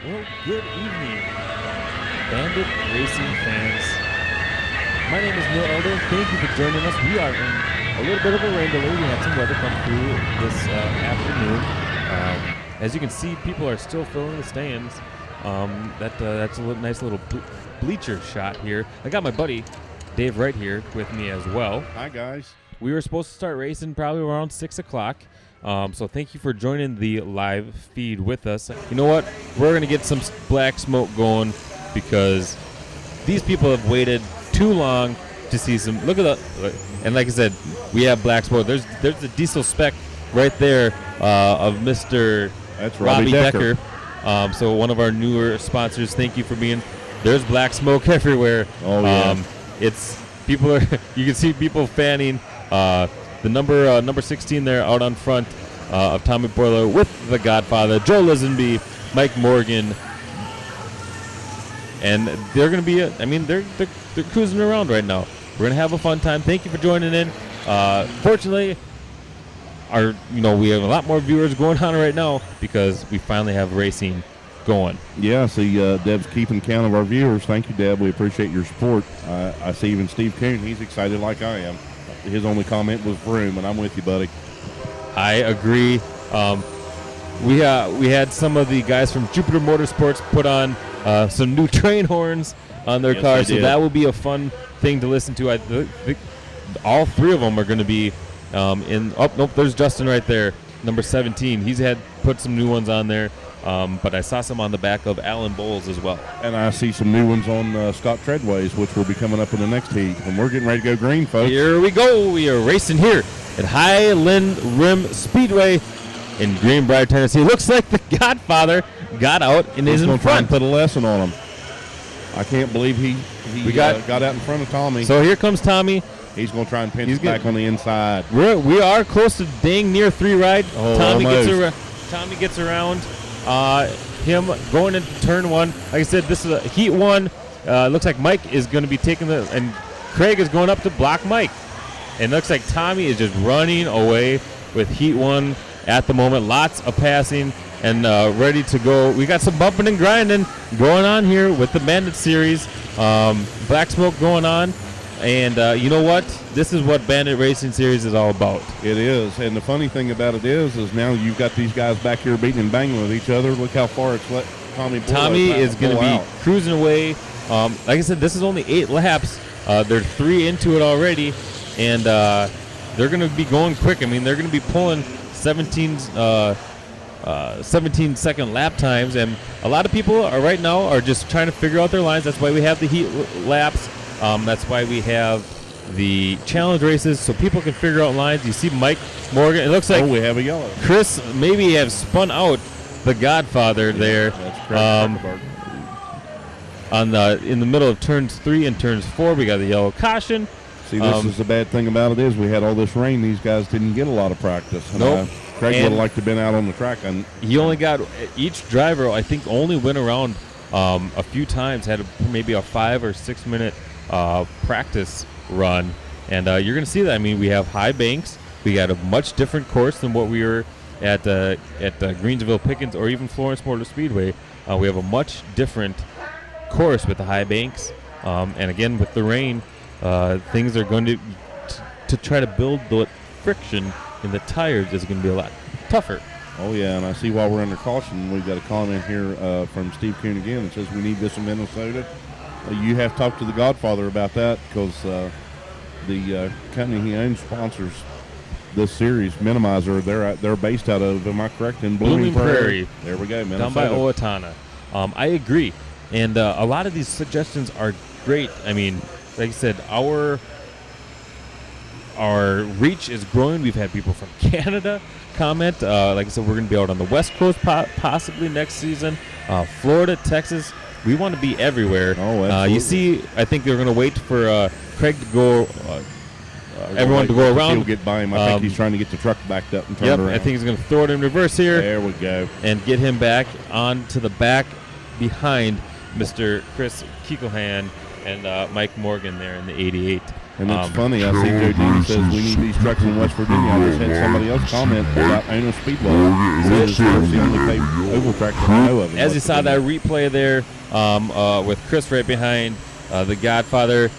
Well, good evening, Bandit Racing fans. My name is Neil Elder. Thank you for joining us. We are in a little bit of a rain delay. We had some weather come through this afternoon. As you can see, people are still filling the stands. That's a nice little bleacher shot here. I got my buddy Dave right here with me as well. Hi, guys. We were supposed to start racing probably around 6 o'clock. So thank you for joining the live feed with us. You know what? We're going to get some black smoke going because these people have waited too long to see some. Look at that. And like I said, we have black smoke. There's the diesel spec right there of Mr. That's Robbie Decker. So one of our newer sponsors. Thank you for being. There's black smoke everywhere. Oh, yeah. It's people are. You can see people fanning. The number 16 there out on front of Tommy Boiler with the Godfather, Joe Lisenby, Mike Morgan, and they're going to be. They're cruising around right now. We're going to have a fun time. Thank you for joining in. Fortunately, we have a lot more viewers going on right now because we finally have racing going. Yeah, I see Deb's keeping count of our viewers. Thank you, Deb. We appreciate your support. I see even Steve Coon. He's excited like I am. His only comment was vroom, and I'm with you, buddy. I agree. We had some of the guys from Jupiter Motorsports put on some new train horns on their cars, so that will be a fun thing to listen to. I think all three of them are going to be in. Oh, nope, there's Justin right there, number 17. He's had put some new ones on there, but I saw some on the back of Alan Bowles as well. And I see some new ones on Scott Treadways, which will be coming up in the next heat. And we're getting ready to go green, folks. Here we go. We are racing here at Highland Rim Speedway in Greenbrier, Tennessee. Looks like the Godfather got out and is in front. Try and front. put a lesson on him. I can't believe he got out in front of Tommy. So here comes Tommy. He's going to try and pinch it back on the inside. We are close to dang near 3 ride. Oh, Tommy gets around. Him going into turn 1. Like I said, this is a heat 1. Looks like Mike is going to be taking and Craig is going up to block Mike. And looks like Tommy is just running away with heat 1 at the moment. Lots of passing and ready to go. We got some bumping and grinding going on here with the Bandit series. Black smoke going on. And you know what? This is what Bandit Racing Series is all about. It is. And the funny thing about it is now you've got these guys back here beating and banging with each other. Look how far it's let Tommy is going to be cruising away. Like I said, this is only 8 laps. They're 3 into it already. And they're going to be going quick. I mean, they're going to be pulling 17-second lap times. And a lot of people right now are just trying to figure out their lines. That's why we have the heat laps. That's why we have the challenge races, so people can figure out lines. You see Mike Morgan. It looks like we have a yellow. Chris maybe have spun out the Godfather there. That's correct. In the middle of turns 3 and turns 4, we got the yellow caution. See, this is the bad thing about it is we had all this rain. These guys didn't get a lot of practice. Nope. Craig would have liked to have been out on the track. And he only got each driver, I think, only went around a few times. Had maybe a 5 or 6 minute practice run, and you're going to see that. I mean, we have high banks. We got a much different course than what we were at Greensville Pickens or even Florence Motor Speedway. We have a much different course with the high banks, and again with the rain, things are going to try to build the friction in the tires is going to be a lot tougher. Oh yeah, and I see while we're under caution, we've got a comment here from Steve Coon again. It says we need this in Minnesota. You have to talk to the Godfather about that because the company he owns sponsors this series, Minimizer. They're based out of, am I correct, in Blooming Prairie? There we go, Minnesota. Down by Owatonna. I agree, and a lot of these suggestions are great. I mean, like I said, our reach is growing. We've had people from Canada comment. Like I said, we're going to be out on the West Coast possibly next season. Florida, Texas. We want to be everywhere. Oh, absolutely. You see, I think they're going to wait for Craig to go, everyone to go around. He'll get by him. I think he's trying to get the truck backed up and turned around. I think he's going to throw it in reverse here. There we go. And get him back onto the back behind Mr. Chris Keekelhan and Mike Morgan there in the 88. And it's funny, I see Joe Dean says we need these trucks in West Virginia. I just had somebody else comment about Highland Speedway. Says it's the only paved oval track that I know of. As you saw that replay there with Chris right behind the Godfather,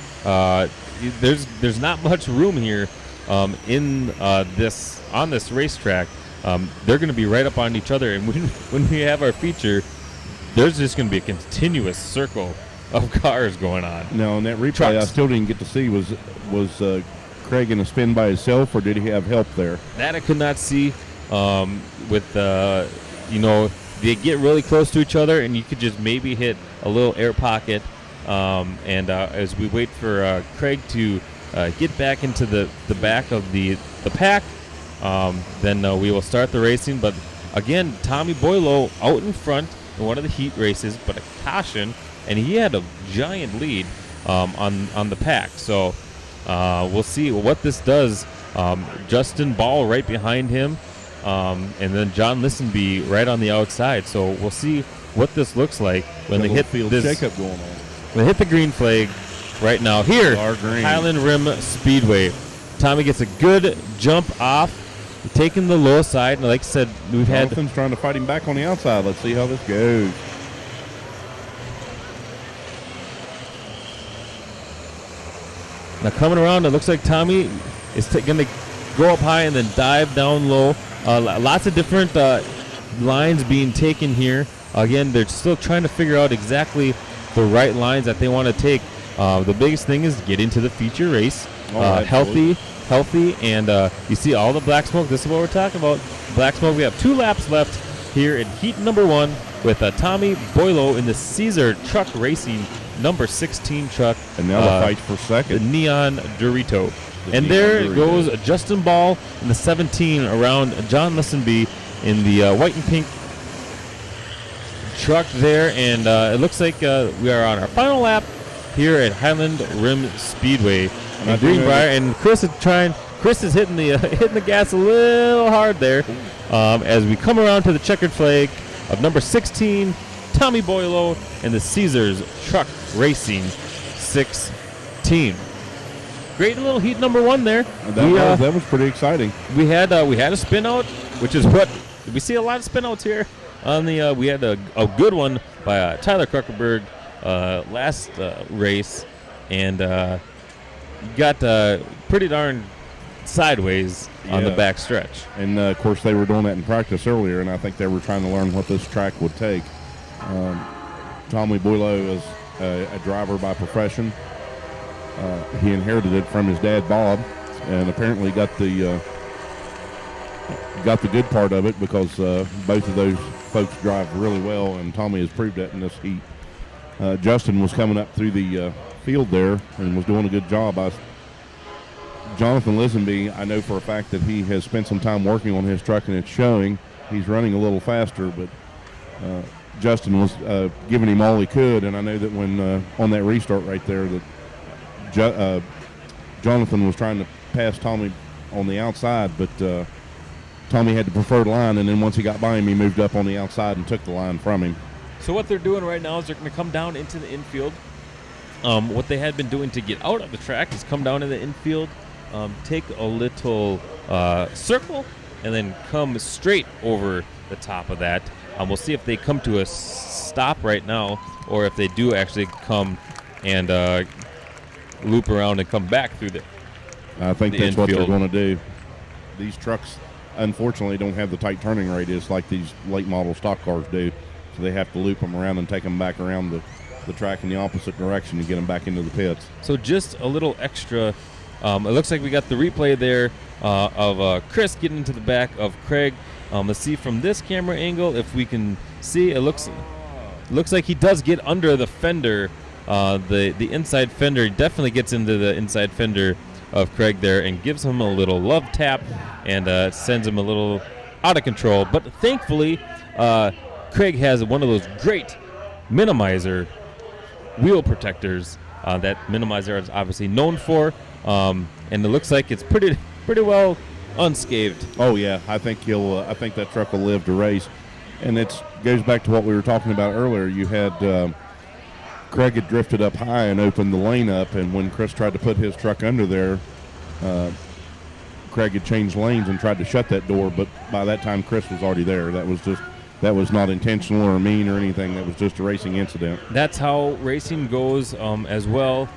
there's not much room here on this racetrack. They're going to be right up on each other, and when we have our feature, there's just going to be a continuous circle of cars going on. Now, on that replay, I still didn't get to see, was Craig in a spin by himself, or did he have help there? That I could not see. They get really close to each other, and you could just maybe hit a little air pocket. As we wait for Craig to get back into the back of the pack, then we will start the racing. But again, Tommy Boileau out in front in one of the heat races, but a caution, and he had a giant lead on the pack. So we'll see what this does. Justin Ball right behind him, and then John Listenby right on the outside. So we'll see what this looks like when they hit this shakeup going on. When they hit the green flag right now here, Highland Rim Speedway. Tommy gets a good jump off, taking the low side, and like I said, Jonathan's trying to fight him back on the outside. Let's see how this goes. Now coming around, it looks like Tommy is going to go up high and then dive down low. Lots of different lines being taken here. Again, they're still trying to figure out exactly the right lines that they want to take. The biggest thing is get into the feature race. Healthy, and you see all the black smoke. This is what we're talking about. Black smoke. We have 2 laps left here in heat number 1 with Tommy Boileau in the Caesar Truck Racing number 16 truck. And now the fight for second. The Neon Dorito. There goes Justin Ball in the 17 around John Listenby in the white and pink truck there. And it looks like we are on our final lap here at Highland Rim Speedway in Greenbrier. And Chris is hitting the gas a little hard there as we come around to the checkered flag of number 16, Tommy Boileau, and the Caesars Truck Racing 16. Great little heat number 1 there. That was pretty exciting. We had a spin out, which is what we see a lot of spin outs here. We had a good one by Tyler Kruckerberg last race, and got pretty darn sideways on the back stretch. And of course they were doing that in practice earlier, and I think they were trying to learn what this track would take. Tommy Boileau is a driver by profession. He inherited it from his dad Bob, and apparently got the good part of it, because both of those folks drive really well, and Tommy has proved that in this heat. Justin was coming up through the field there and was doing a good job. Jonathan Lisenby, I know for a fact that he has spent some time working on his truck, and it's showing. He's running a little faster, but Justin was giving him all he could, and I know that when on that restart right there that Jonathan was trying to pass Tommy on the outside, but Tommy had the preferred line, and then once he got by him, he moved up on the outside and took the line from him. So what they're doing right now is they're going to come down into the infield. What they had been doing to get out of the track is come down in the infield, take a little circle, and then come straight over the top of that. We'll see if they come to a stop right now, or if they do actually come and loop around and come back through the I think that's infield. What they're going to do. These trucks, unfortunately, don't have the tight turning radius like these late model stock cars do, so they have to loop them around and take them back around the track in the opposite direction to get them back into the pits. So just a little extra. It looks like we got the replay there of Chris getting into the back of Craig. Let's see from this camera angle if we can see. It looks like he does get under the fender, the inside fender. He definitely gets into the inside fender of Craig there and gives him a little love tap and sends him a little out of control. But thankfully, Craig has one of those great minimizer wheel protectors that Minimizer is obviously known for, and it looks like it's pretty well unscathed. Oh yeah, I think I think that truck will live to race, and it goes back to what we were talking about earlier. You had Craig had drifted up high and opened the lane up, and when Chris tried to put his truck under there, Craig had changed lanes and tried to shut that door, but by that time Chris was already there. That was not intentional or mean or anything. That was just a racing incident. That's how racing goes as well.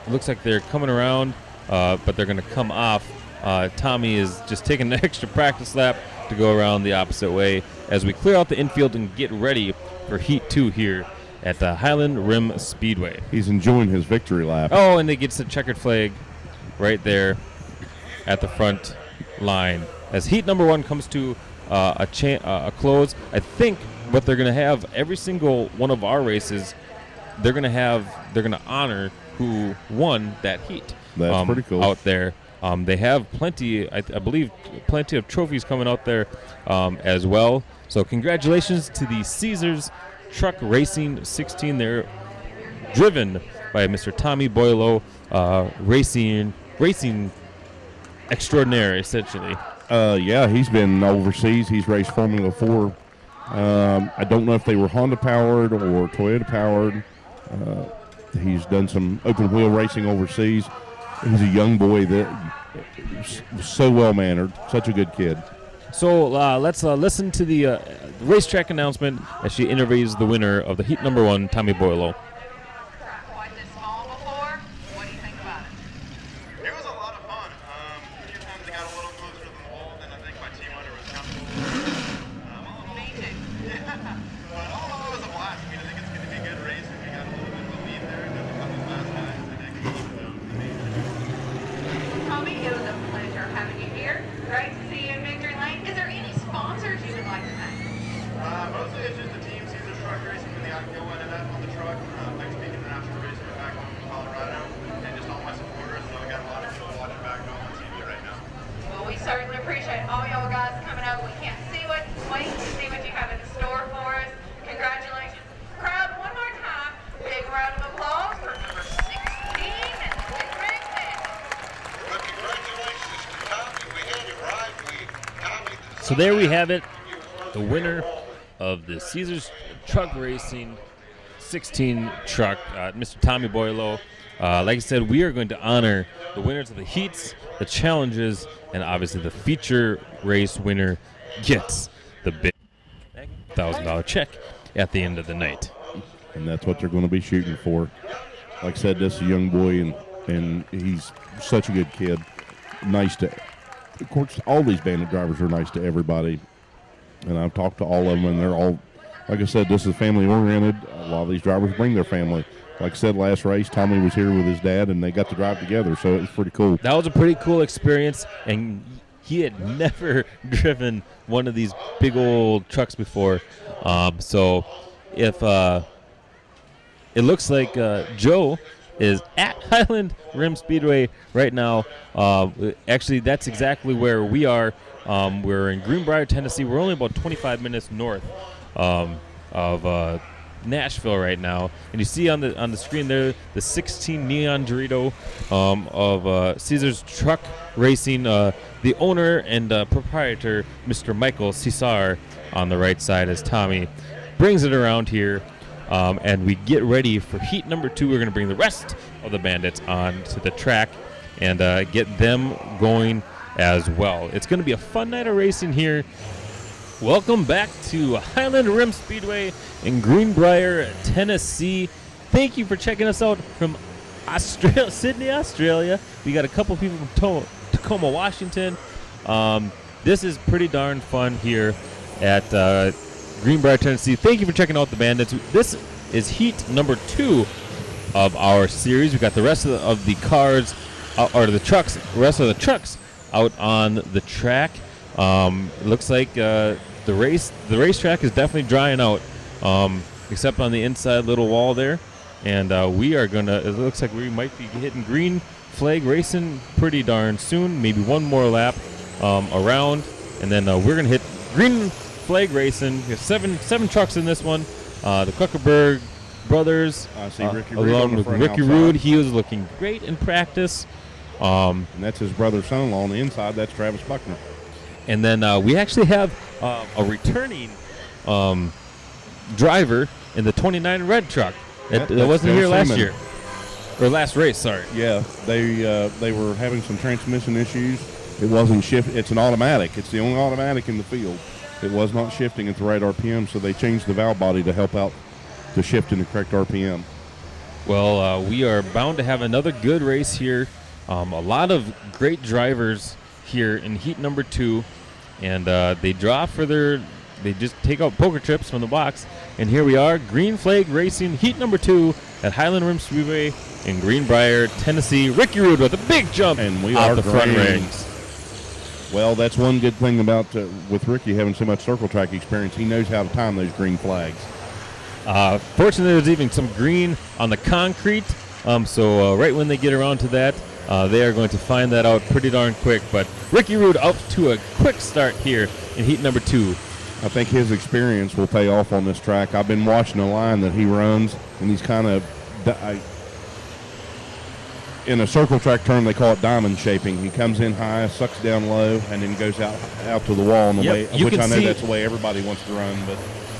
Looks like they're coming around, but they're going to come off. Tommy is just taking an extra practice lap to go around the opposite way as we clear out the infield and get ready for Heat 2 here at the Highland Rim Speedway. He's enjoying his victory lap. Oh, and they get the checkered flag right there at the front line as Heat number 1 comes to a close. I think what they're going to have every single one of our races, they're going to honor who won that heat. That's pretty cool out there. They have plenty, I believe, plenty of trophies coming out there as well. So congratulations to the Caesars Truck Racing 16. They're driven by Mr. Tommy Boileau, racing extraordinaire, essentially. Yeah, he's been overseas. He's raced Formula 4. I don't know if they were Honda powered or Toyota powered. He's done some open wheel racing overseas. He's a young boy that is so well mannered, such a good kid. So let's listen to the racetrack announcement as she interviews the winner of the heat number 1, Tommy Boileau. Quite this small before. What do you think about it? It was a lot of fun. A few times I got a little closer to the wall than I think my team under was comfortable. Me too. Yeah. But all in all, it was a blast. I mean, I think it's going to be a good race. We got a little bit of a lead there. Got a couple fast guys. I think Tommy, it was a pleasure having you here. Great to see you in Victory Lane. Is there any sponsors you would like to thank? mostly it's just the team, Caesars Truck Racing, for the IPO ended up on the truck. Thanks to International Racing back home in Colorado. And just all my supporters. I got a lot of people watching back home on TV right now. Well, we certainly appreciate all y'all guys coming out. We can't wait to see what you have in store for us. Congratulations. Crowd, one more time. Big round of applause for number 16 and the big red man. Well, congratulations to Tommy. We had it right. Tommy. So there we have it, the winner of the Caesars Truck Racing 16 truck, Mr. Tommy Boileau. Like I said, we are going to honor the winners of the heats, the challenges, and obviously the feature race winner gets the big $1,000 check at the end of the night. And that's what they're going to be shooting for. Like I said, this is a young boy, and he's such a good kid. Nice to, of course, all these Bandit drivers are nice to everybody. And I've talked to all of them, and they're all, like I said, this is family-oriented. A lot of these drivers bring their family. Like I said, last race, Tommy was here with his dad, and they got to drive together, so it was pretty cool. That was a pretty cool experience, and he had never driven one of these big old trucks before. So if it looks like Joe is at Highland Rim Speedway right now. Actually, that's exactly where we are. We're in Greenbrier, Tennessee. We're only about 25 minutes north of Nashville right now, and you see on the screen there the 16 neon Dorito of Caesars Truck Racing. The owner and proprietor, Mr. Michael Cesar, on the right side as Tommy brings it around here, and we get ready for heat number 2. We're going to bring the rest of the Bandits on to the track and get them going as well. It's going to be a fun night of racing here. Welcome back to Highland Rim Speedway in Greenbrier, Tennessee. Thank you for checking us out from Sydney, Australia. We got a couple people from Tacoma, Washington. This is pretty darn fun here at Greenbrier, Tennessee. Thank you for checking out the Bandits. This is heat number 2 of our series. We got the rest of the cars, or the trucks, the rest of the trucks out on the track. It looks like the racetrack is definitely drying out, except on the inside little wall there. And we are gonna. It looks like we might be hitting green flag racing pretty darn soon. Maybe one more lap around, and then we're gonna hit green flag racing. We have seven trucks in this one. The Kuckerberg brothers, I see Ricky Rude along on the with front Ricky outside. Rude. He was looking great in practice. And that's his brother, son-in-law on the inside. That's Travis Buckner. And then we actually have a returning driver in the 29 red truck. It That's wasn't Bill here last Seaman. year. Or last race, sorry. Yeah, they were having some transmission issues. It wasn't shift. It's an automatic. It's the only automatic in the field. It was not shifting at the right RPM, so they changed the valve body to help out to shift in the correct RPM. Well, we are bound to have another good race here. A lot of great drivers here in heat number 2, and they draw for they just take out poker chips from the box. And here we are, Green Flag Racing, heat number 2 at Highland Rim Speedway in Greenbrier, Tennessee. Ricky Rude with a big jump And we out are the front green. ranks. Well, that's one good thing about with Ricky having so much circle track experience. He knows how to time those green flags. Fortunately, there's even some green on the concrete, so right when they get around to that, they are going to find that out pretty darn quick. But Ricky Rude up to a quick start here in heat number 2. I think his experience will pay off on this track. I've been watching the line that he runs, and he's kind of, in a circle track term, they call it diamond shaping. He comes in high, sucks down low, and then goes out to the wall in the Yep, way, you which can I know see- that's the way everybody wants to run, but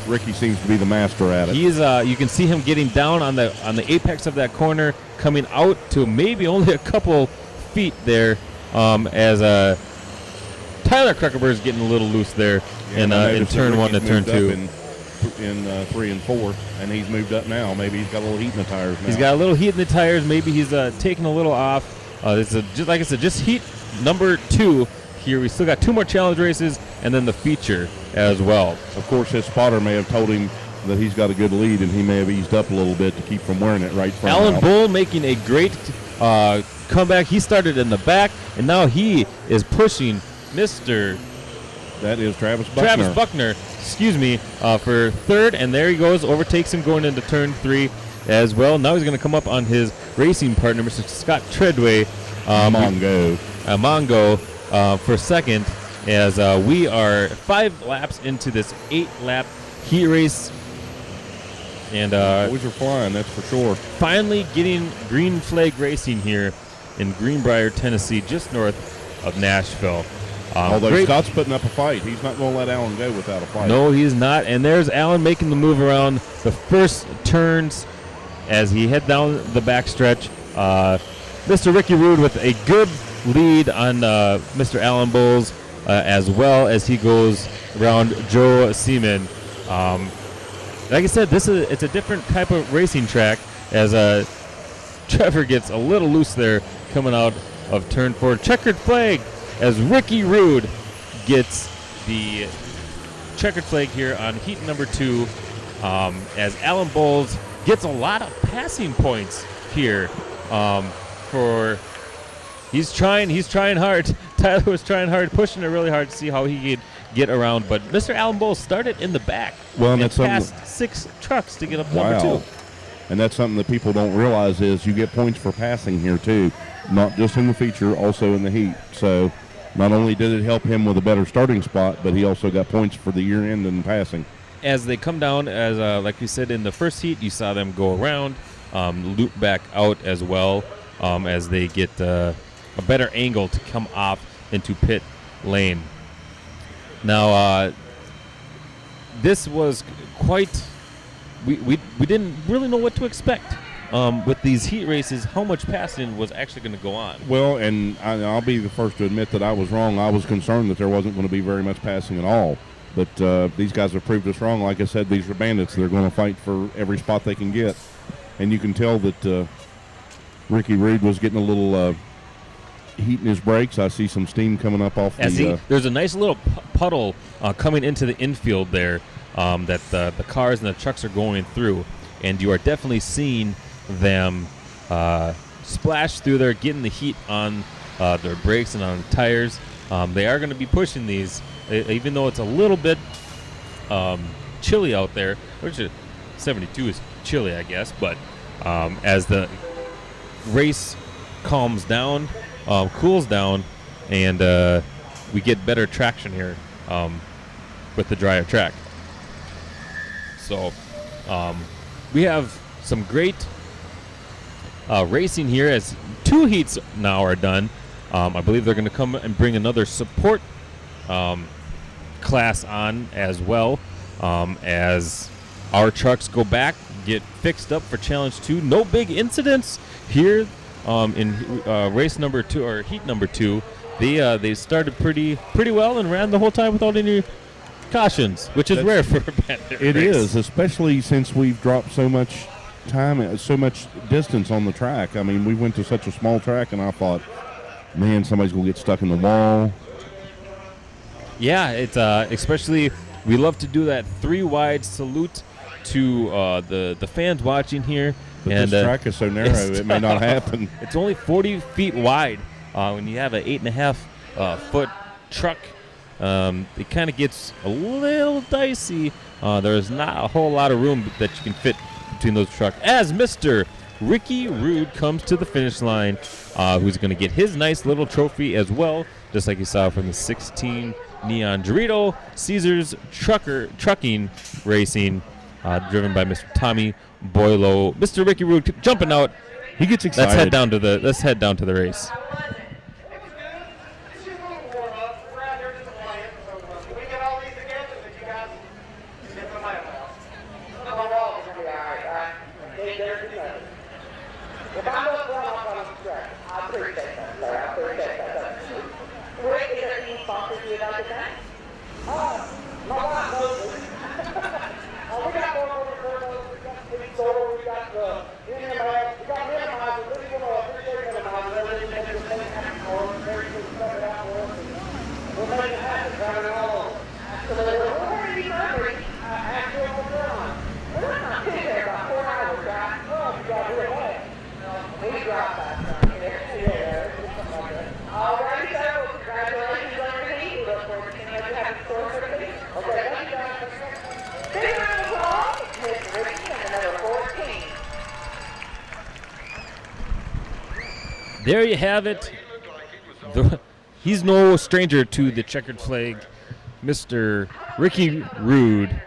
Ricky seems to be the master at it. He's you can see him getting down on the apex of that corner, coming out to maybe only a couple feet there, as Tyler Kruckerberg is getting a little loose there in I in noticed that turn 1 to Ricky's turn moved up 2. in 3 and 4, and he's moved up now. Maybe he's got a little heat in the tires now. He's got a little heat in the tires. Maybe he's taking a little off. This is just like I said, just heat number 2 here. We still got 2 more challenge races and then the feature as well. Of course, his spotter may have told him that he's got a good lead, and he may have eased up a little bit to keep from wearing it right front. Alan out. Bull making a great comeback. He started in the back, and now he is pushing Mr. That is Travis Buckner. Travis Buckner, for third, and there he goes, overtakes him going into turn 3 as well. Now he's going to come up on his racing partner, Mr. Scott Treadway, Mongo, for second, as we are 5 laps into this 8-lap heat race, and Boys are flying, that's for sure. finally getting Green Flag Racing here in Greenbrier, Tennessee, just north of Nashville. Although Great- Scott's putting up a fight, he's not going to let Alan go without a fight. No, he's not. And there's Alan making the move around the first turns as he head down the backstretch. Mr. Ricky Rude with a good lead on Mr. Alan Bowles, as well as he goes around Joe Seaman. Like I said, it's a different type of racing track, as Trevor gets a little loose there coming out of turn 4. Checkered flag as Ricky Rude gets the checkered flag here on heat number 2, as Alan Bowles gets a lot of passing points here. He's trying hard. Tyler was trying hard, pushing it really hard to see how he could get around. But Mr. Alan Bowles started in the back. Well, and and that's something passed 6 trucks to get up number Wow. 2. And that's something that people don't realize is you get points for passing here too, not just in the feature, also in the heat. So not only did it help him with a better starting spot, but he also got points for the year end and passing. As they come down, as like we said in the first heat, you saw them go around, loop back out as well, as they get a better angle to come off into pit lane. Now, this was quite. We didn't really know what to expect with these heat races. How much passing was actually going to go on? Well, and I'll be the first to admit that I was wrong. I was concerned that there wasn't going to be very much passing at all. But these guys have proved us wrong. Like I said, these are bandits. They're going to fight for every spot they can get. And you can tell that Ricky Rude was getting a little heat in his brakes. I see some steam coming up off There's a nice little puddle coming into the infield there that the cars and the trucks are going through. And you are definitely seeing them splash through there, getting the heat on their brakes and on tires. They are going to be pushing these, even though it's a little bit chilly out there, which 72 is chilly, I guess. But as the race calms down, cools down, and we get better traction here with the drier track. So we have some great racing here, as 2 heats now are done. I believe they're going to come and bring another support class on as well, as our trucks go back, get fixed up for challenge 2. No big incidents here in race number 2 or heat number 2. They started pretty well and ran the whole time without any cautions, which is rare for a Bandit It race. is, especially since we've dropped so much time, so much distance on the track. I mean, we went to such a small track, and I thought, man, somebody's going to get stuck in the wall. Yeah, it's especially we love to do that 3 wide salute to the fans watching here. But and this track is so narrow, it may not happen. It's only 40 feet wide. When you have an 8.5 foot truck, it kind of gets a little dicey. There's not a whole lot of room that you can fit between those trucks. As Mr. Ricky Rude comes to the finish line, who's going to get his nice little trophy as well, just like you saw from the 16 Neon Dorito Caesars trucking racing, driven by Mr. Tommy Boylo. Mr. Ricky Rude jumping out. He gets excited. Let's head down to the race. How was it? It was good. It's just a little warm up. We're out here just playing, so we get all these together that you guys get the land out. The wall is going to be all right, right? Ain't there too much. If I'm up front, I'm going to track. I appreciate that, sir. I appreciate that. Rick, is there any sponsors you would like to thank? My wife knows me. We got more over there. We got Sweet Soda. We got the NMS. We got Minimizer. We really want to appreciate Minimizer. They're really making this thing happen for us. They're really stepping out for us. We're making it happen, trying it all over. So we're going to be hungry. Actually, we're on. We're not sitting there about 4 hours, right? Oh, you got to do it well. We drive back down here. Yeah, something like that. All right, so congratulations on your heat. We look forward to seeing what you have in store for the meeting. Okay, thank you guys. Big round of applause, Mr. Ricky and the number 14. There you have it. He's no stranger to the checkered flag. Mr. Ricky Rude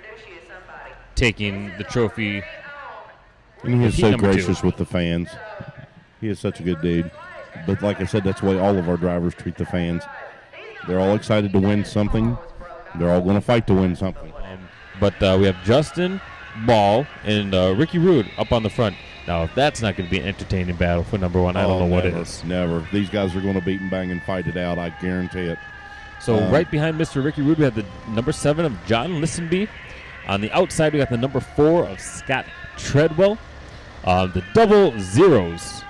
taking the trophy. And he is Heat so number 2. gracious with the fans. He is such a good dude. But like I said, that's the way all of our drivers treat the fans. They're all excited to win something. They're all going to fight to win something. But we have Justin Ball and Ricky Rude up on the front. Now, if that's not going to be an entertaining battle for number 1, I don't know what it is. Never. These guys are going to beat and bang and fight it out. I guarantee it. So right behind Mr. Ricky Rude, we have the number 7 of John Listenby. On the outside, we got the number 4 of Scott Treadwell. The double zeros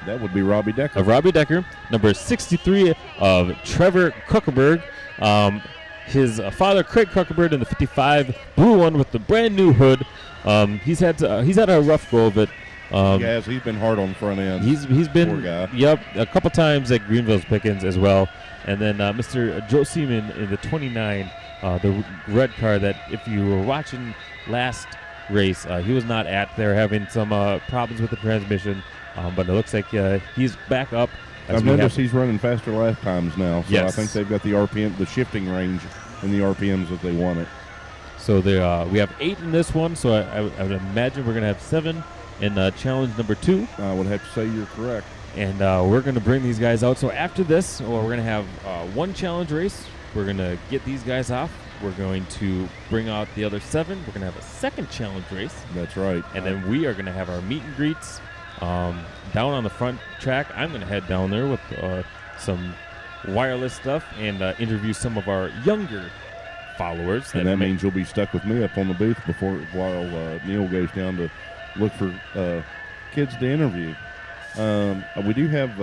That would be Robbie Decker. of Robbie Decker. Number 63 of Trevor Kuckerberg. His father, Craig Kuckerberg, in the 55 blue one with the brand new hood. He's had a rough go of it. Yes, he's been hard on the front end. He's Poor been guy. a couple times at Greenville's Pickens as well. And then Mr. Joe Seaman in the 29, the red car that if you were watching last race, he was not at. They're having some problems with the transmission, but it looks like he's back up. I've noticed he's running faster lap times now, so Yes. I think they've got the RPM, the shifting range, and the RPMs that they want it. So there, we have 8 in this one, so I would imagine we're going to have 7 in challenge number 2. I would have to say you're correct. And we're going to bring these guys out. So after this, we're going to have 1 challenge race. We're going to get these guys off. We're going to bring out the other 7. We're going to have a 2nd challenge race. That's right. And then we are going to have our meet and greets down on the front track. I'm going to head down there with some wireless stuff and interview some of our younger followers. And that means you'll be stuck with me up on the booth while Neil goes down to look for kids to interview. We do have.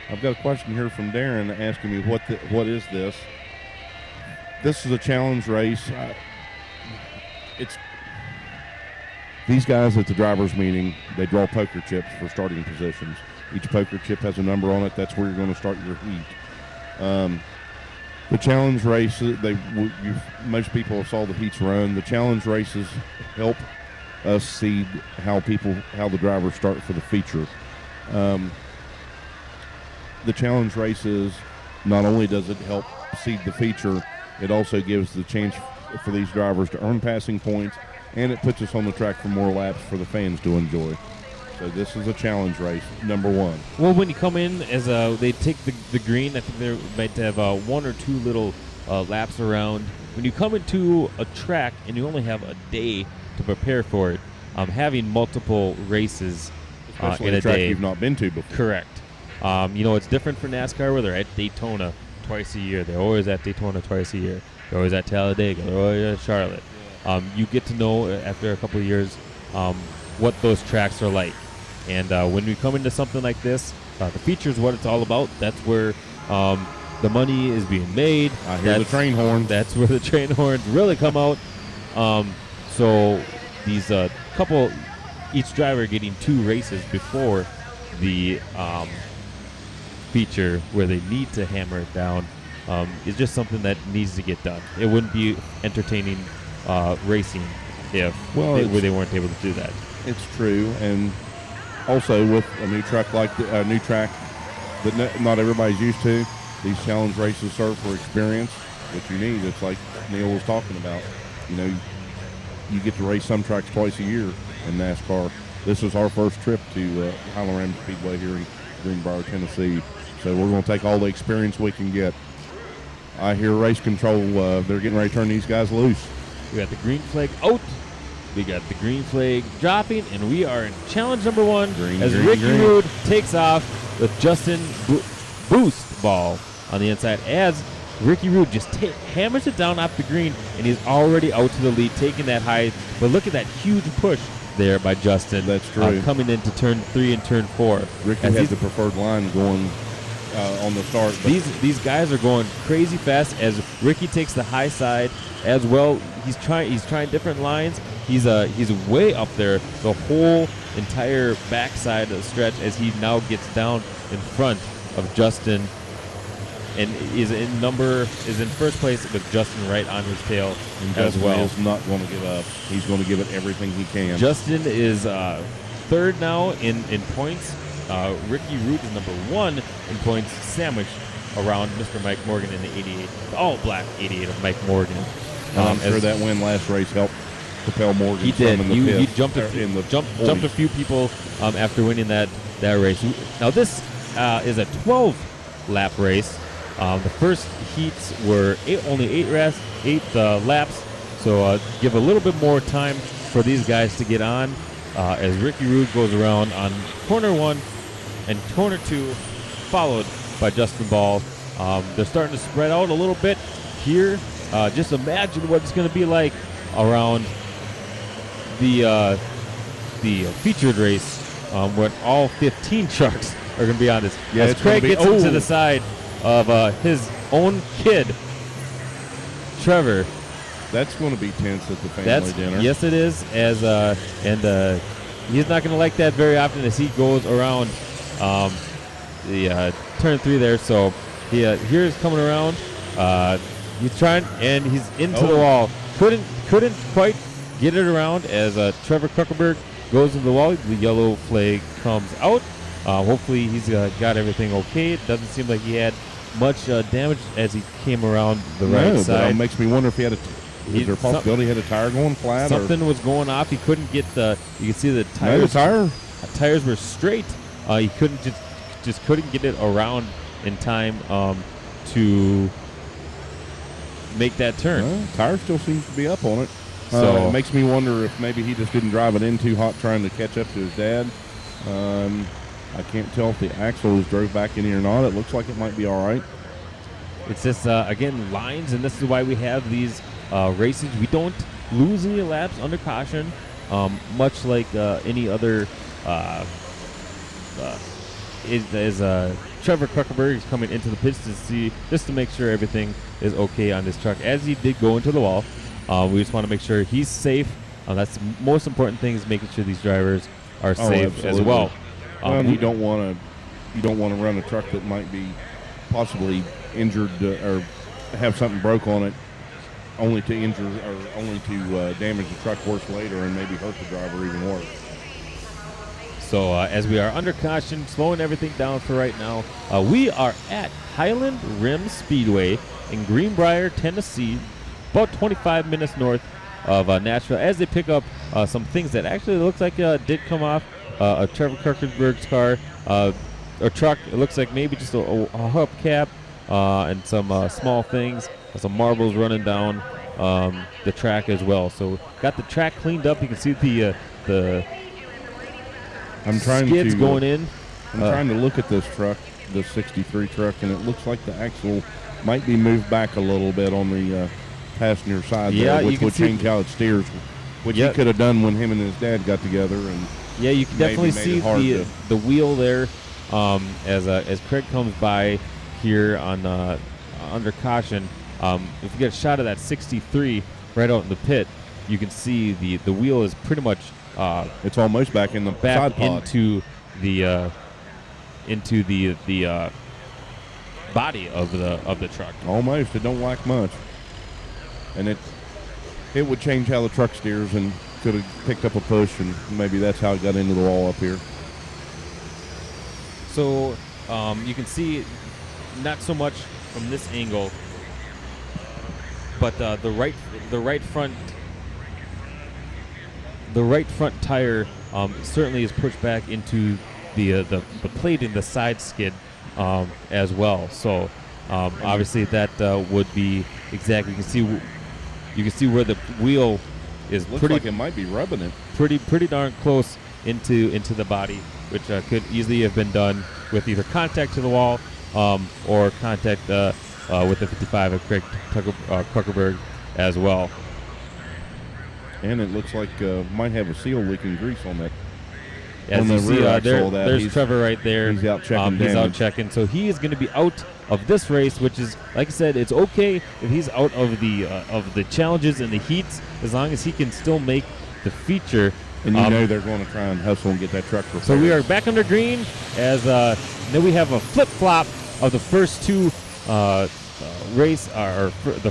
I've got a question here from Darren asking me what is this? This is a challenge race. It's these guys at the drivers' meeting. They draw poker chips for starting positions. Each poker chip has a number on it. That's where you're going to start your heat. The challenge races. Most people saw the heats run. The challenge races help us see how the drivers start for the feature. The challenge races, not only does it help seed the feature, it also gives the chance for these drivers to earn passing points, and it puts us on the track for more laps for the fans to enjoy. So this is a challenge race, number 1. Well, when you come in, they take the green. I think they might have 1 or 2 little laps around when you come into a track and you only have a day to prepare for it, having multiple races Especially in a a track day. you've not been to before. Correct. It's different for NASCAR where they're at Daytona twice a year. They're always at Daytona twice a year. They're always at Talladega. They're always at Charlotte. You get to know after a couple of years what those tracks are like. And when we come into something like this, the feature is what it's all about. That's where the money is being made. I hear the train horn. That's where the train horns really come out. So these each driver getting 2 races before the feature where they need to hammer it down is just something that needs to get done. It wouldn't be entertaining racing if they weren't able to do that. It's true, and also with a new track that not everybody's used to, these challenge races serve for experience, which you need. It's like Neil was talking about. You get to race some tracks twice a year in NASCAR. This is our first trip to Highland Rim Speedway here in Greenbrier, Tennessee. So we're going to take all the experience we can get. I hear race control. They're getting ready to turn these guys loose. We got the green flag out. We got the green flag dropping, and we are in challenge number 1 as Ricky Rude takes off with Justin Boost Ball on the inside as Ricky Rude just hammers it down off the green, and he's already out to the lead, taking that high. But look at that huge push there by Justin. That's true. Coming into turn 3 and turn 4. Ricky has the preferred line going on the start. These guys are going crazy fast as Ricky takes the high side as well. He's trying different lines. He's way up there the whole entire backside of the stretch as he now gets down in front of Justin and is in first place with Justin right on his tail as well. Is not going to give up. He's going to give it everything he can. Justin is third now in points. Ricky Root is number 1 in points, sandwiched around Mr. Mike Morgan in the 88, all black 88 of Mike Morgan. I'm sure that win last race helped propel Morgan. He did. He jumped jumped a few people after winning that race. Now this is a 12-lap race. The first heats were only 8 laps, so give a little bit more time for these guys to get on as Ricky Rude goes around on corner 1 and corner 2, followed by Justin Ball. They're starting to spread out a little bit here. Just imagine what it's going to be like around the featured race when all 15 trucks are going to be on this. Yeah, as Craig gets into the side of his own kid, Trevor. That's going to be tense at the family dinner. Yes, it is. And he's not going to like that very often as he goes around the turn 3 there. So here's coming around. He's trying, and he's into the wall. Couldn't quite get it around as Trevor Kruckenberg goes into the wall. The yellow flag comes out. Hopefully he's got everything okay. It doesn't seem like he had much damage as he came around the right side. It makes me wonder if he had is there a possibility he had a tire going flat? Something was going off. He couldn't get you can see the tires. No, tires were straight. He couldn't just couldn't get it around in time to make that turn. Well, tire still seems to be up on it. So it makes me wonder if maybe he just didn't drive it in too hot trying to catch up to his dad. I can't tell if the axles drove back in here or not. It looks like it might be all right. It's just, again, lines, and this is why we have these races. We don't lose any laps under caution, much like any other Trevor Kruckenberg is coming into the pits just to make sure everything is okay on this truck. As he did go into the wall, we just want to make sure he's safe. That's the most important thing, is making sure these drivers are safe as well. You don't want to run a truck that might be possibly injured or have something broke on it, only to injure or only to damage the truck worse later and maybe hurt the driver even worse. So as we are under caution, slowing everything down for right now, we are at Highland Rim Speedway in Greenbrier, Tennessee, about 25 minutes north of Nashville, as they pick up some things that actually looks like did come off a Trevor Kruckenberg's car, or truck. It looks like maybe just a hubcap and some small things, some marbles running down the track as well. So got the track cleaned up. You can see the I'm trying skids to going in. I'm trying to look at this truck, the 63 truck, and it looks like the axle might be moved back a little bit on the passenger side Yeah, there, you which can would see- change how it steers, which Yep. he could have done when him and his dad got together. And Yeah, you can maybe definitely made see it hard to- the wheel there as Craig comes by here on under caution. If you get a shot of that 63 right out in the pit, you can see the wheel is pretty much it's almost back in the back side pod. into the body of the truck. Almost. It don't like much. And it would change how the truck steers, and could have picked up a push, and maybe that's how it got into the wall up here. So you can see not so much from this angle, but the right front tire certainly is pushed back into the plate in the side skid as well. So obviously that would be exactly. You can see where the wheel is Looks pretty like it might be rubbing it. pretty darn close into the body, which could easily have been done with either contact to the wall or contact with the 55 of Craig Kuckerberg as well. And it looks like might have a seal leaking grease on that. As on you the see, rear axle, there's Trevor right there. He's out checking He's out damage. checking, so he is going to be out of this race, which is, like I said, it's okay if he's out of the challenges and the heats, as long as he can still make the feature. And you know they're going to try and hustle and get that truck repaired. So we are back under green as then we have a flip-flop of the first two the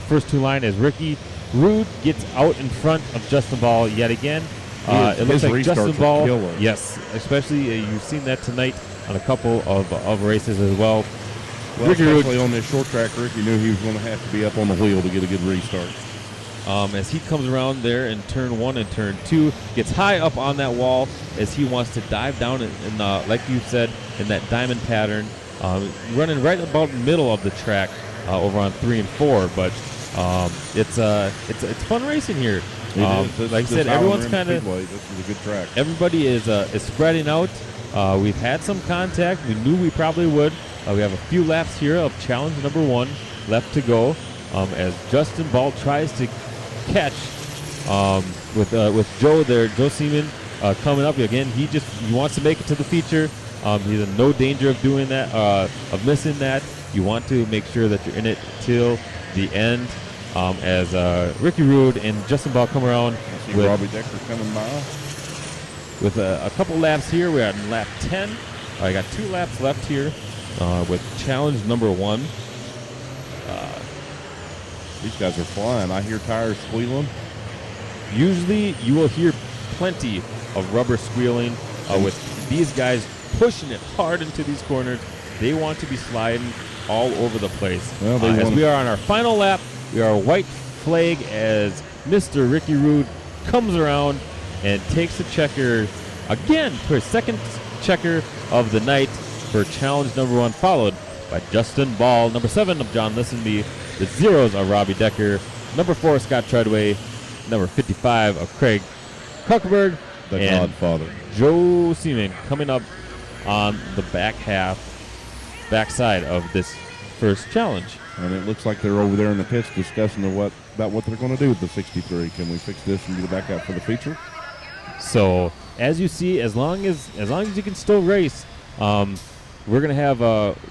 first two line as Ricky Rude gets out in front of Justin Ball yet again. It looks like Justin Ball, killer. yes, especially you've seen that tonight on a couple of races as well. Well, Ricky Rude, especially on this short track, Ricky knew he was going to have to be up on the wheel to get a good restart. as he comes around there in turn 1 and turn 2, gets high up on that wall as he wants to dive down in like you said, in that diamond pattern, running right about the middle of the track over on 3 and 4. But it's fun racing here. Like I said, everyone's kind of. This is a good track. Everybody is spreading out. We've had some contact. We knew we probably would. We have a few laps here of challenge number 1 left to go, as Justin Ball tries to catch with Joe there. Joe Seaman coming up again. He wants to make it to the feature. He's in no danger of doing that, of missing that. You want to make sure that you're in it till the end. As Ricky Rude and Justin Ball come around I see with Robbie Decker coming by. with a couple laps here. We're at lap 10. I got 2 laps left here with challenge number 1. These guys are flying. I hear tires squealing. Usually you will hear plenty of rubber squealing with these guys pushing it hard into these corners. They want to be sliding all over the place. Well, as we are on our final lap, we are a white flag as Mr. Ricky Rude comes around and takes the checker again for his second checker of the night for challenge number 1, followed by Justin Ball, number 7 of John Listenby, the 0s of Robbie Decker, number 4 Scott Treadway, number 55 of Craig Kuckerberg, The and Godfather. Joe Seaman coming up on the backside of this first challenge. And it looks like they're over there in the pits discussing about what they're going to do with the 63. Can we fix this and get it back out for the feature? So as you see, as long as you can still race, we're gonna have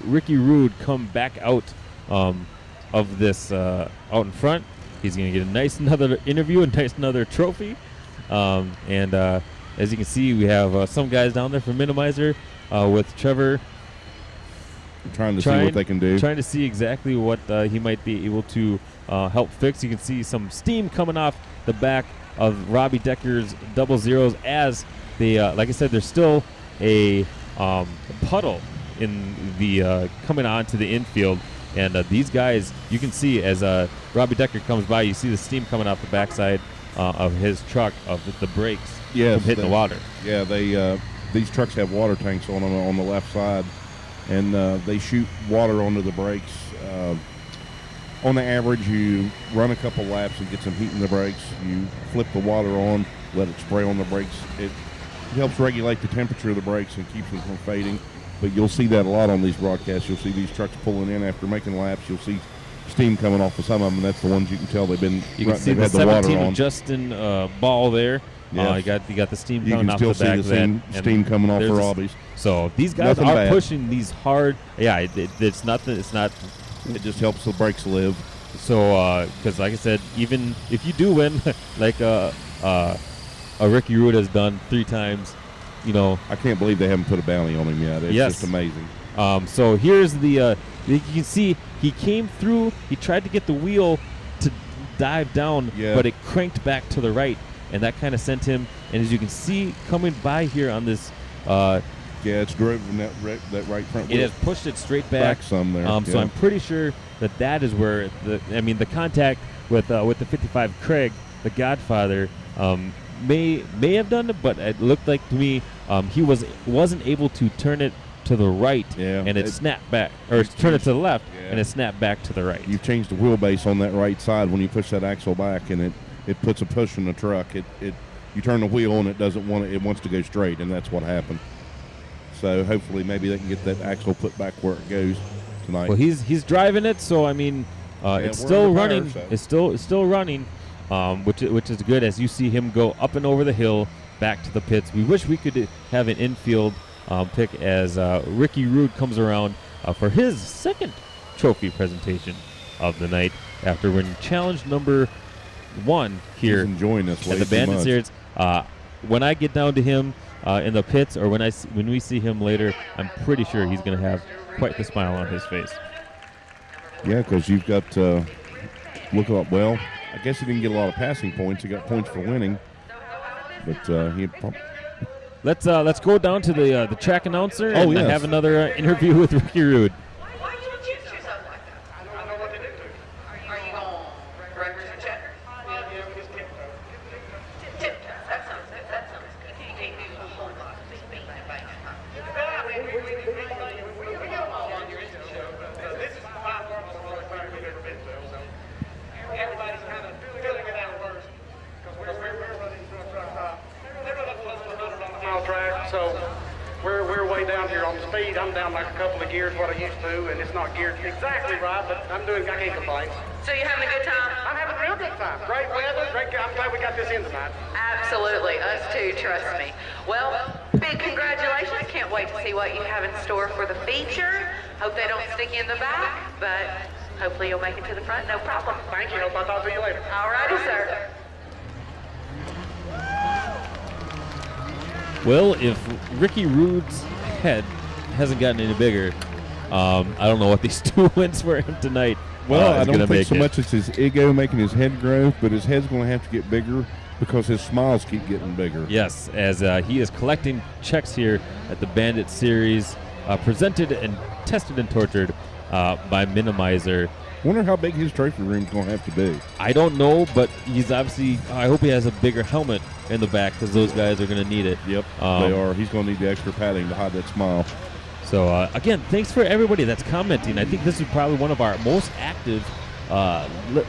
Ricky Rude come back out of this out in front. He's gonna get a nice another interview, a nice another trophy, and as you can see, we have some guys down there for Minimizer with Trevor. Trying to see what they can do. Trying to see exactly what he might be able to help fix. You can see some steam coming off the back of Robbie Decker's double zeros as they, like I said, there's still a puddle in the coming onto the infield. And these guys, you can see as Robbie Decker comes by, you see the steam coming off the backside of his truck, of the brakes from hitting the water. Yeah, these trucks have water tanks on them on the left side, and they shoot water onto the brakes on the average, you run a couple laps and get some heat in the brakes. You flip the water on, let it spray on the brakes. It helps regulate the temperature of the brakes and keeps them from fading. But you'll see that a lot on these broadcasts. You'll see these trucks pulling in after making laps. You'll see steam coming off of some of them, and that's the ones you can tell they've been. You can see they've the had the water 17 on. of Justin Ball there. Yes. You got the steam You coming can off still the back see of the that. steam coming off there's for a- Robbie's. So these guys Nothing are bad. pushing these hard. Yeah, it's nothing. It's not. It just helps the brakes live. So, because like I said, even if you do win, like a Ricky Rude has done 3 times, you know. I can't believe they haven't put a bounty on him yet. It's Yes. just amazing. So here's the. You can see he came through. He tried to get the wheel to dive down, Yeah. but it cranked back to the right, and that kind of sent him. And as you can see, coming by here on this. Yeah, it's driven that right front It wheel has pushed it straight back. back some there. So yeah. I'm pretty sure that is where the contact with the 55 Craig, the Godfather, may have done it, but it looked like to me he wasn't able to turn it to the right, Yeah, and it it- snapped back, or turn it to the left, and it snapped back to the right. You've changed the wheelbase on that right side when you push that axle back, and it puts a push in the truck. You turn the wheel and it doesn't want it wants to go straight, and that's what happened. So hopefully maybe they can get that axle put back where it goes tonight. Well, he's driving it, so I mean, it's we're still under fire, running. so. It's still running, which is good as you see him go up and over the hill back to the pits. We wish we could have an infield pick as Ricky Rude comes around for his second trophy presentation of the night after winning challenge number 1 here He's enjoying this way at the too Bandit much. Series. When I get down to him in the pits, or when we see him later, I'm pretty sure he's going to have quite the smile on his face. Yeah, because you've got look up. Well, I guess he didn't get a lot of passing points. He got points for winning, but he. Let's go down to the track announcer and yes. have another interview with Ricky Rude. Why did you choose yourself like that? I don't know what they do. Are you going breakfast or checkers? Tiptoes. That sounds good. That sounds good. You can't do a whole lot of speeding and banging, huh? We get them all on your show, but this is by far the most track we've ever been to. So everybody's kind of filling it out first because we're running through a truck. They're running close to 100-mile track, so we're way down here on speed. I'm down like a couple of gears what I used to, and it's not geared exactly right, but I can't complain. So you having a good time? I'm having a real good time. Great weather, I'm glad we got this in tonight. Absolutely. Us too, trust me. Well, big congratulations. Can't wait to see what you have in store for the feature. Hope they don't stick you in the back, but hopefully you'll make it to the front. No problem. Thank you. Hope I'll talk to you later. All righty, sir. Well, if Ricky Rude's head hasn't gotten any bigger, I don't know what these 2 wins for him tonight. Well, I is don't gonna think make so it. much it's his ego making his head grow, but his head's going to have to get bigger because his smiles keep getting bigger. Yes, as he is collecting checks here at the Bandit Series, presented and tested and tortured by Minimizer. Wonder how big his trophy room's going to have to be. I don't know, but he's obviously. I hope he has a bigger helmet in the back because those guys are going to need it. Yep, they are. He's going to need the extra padding to hide that smile. So again, thanks for everybody that's commenting. I think this is probably one of our most active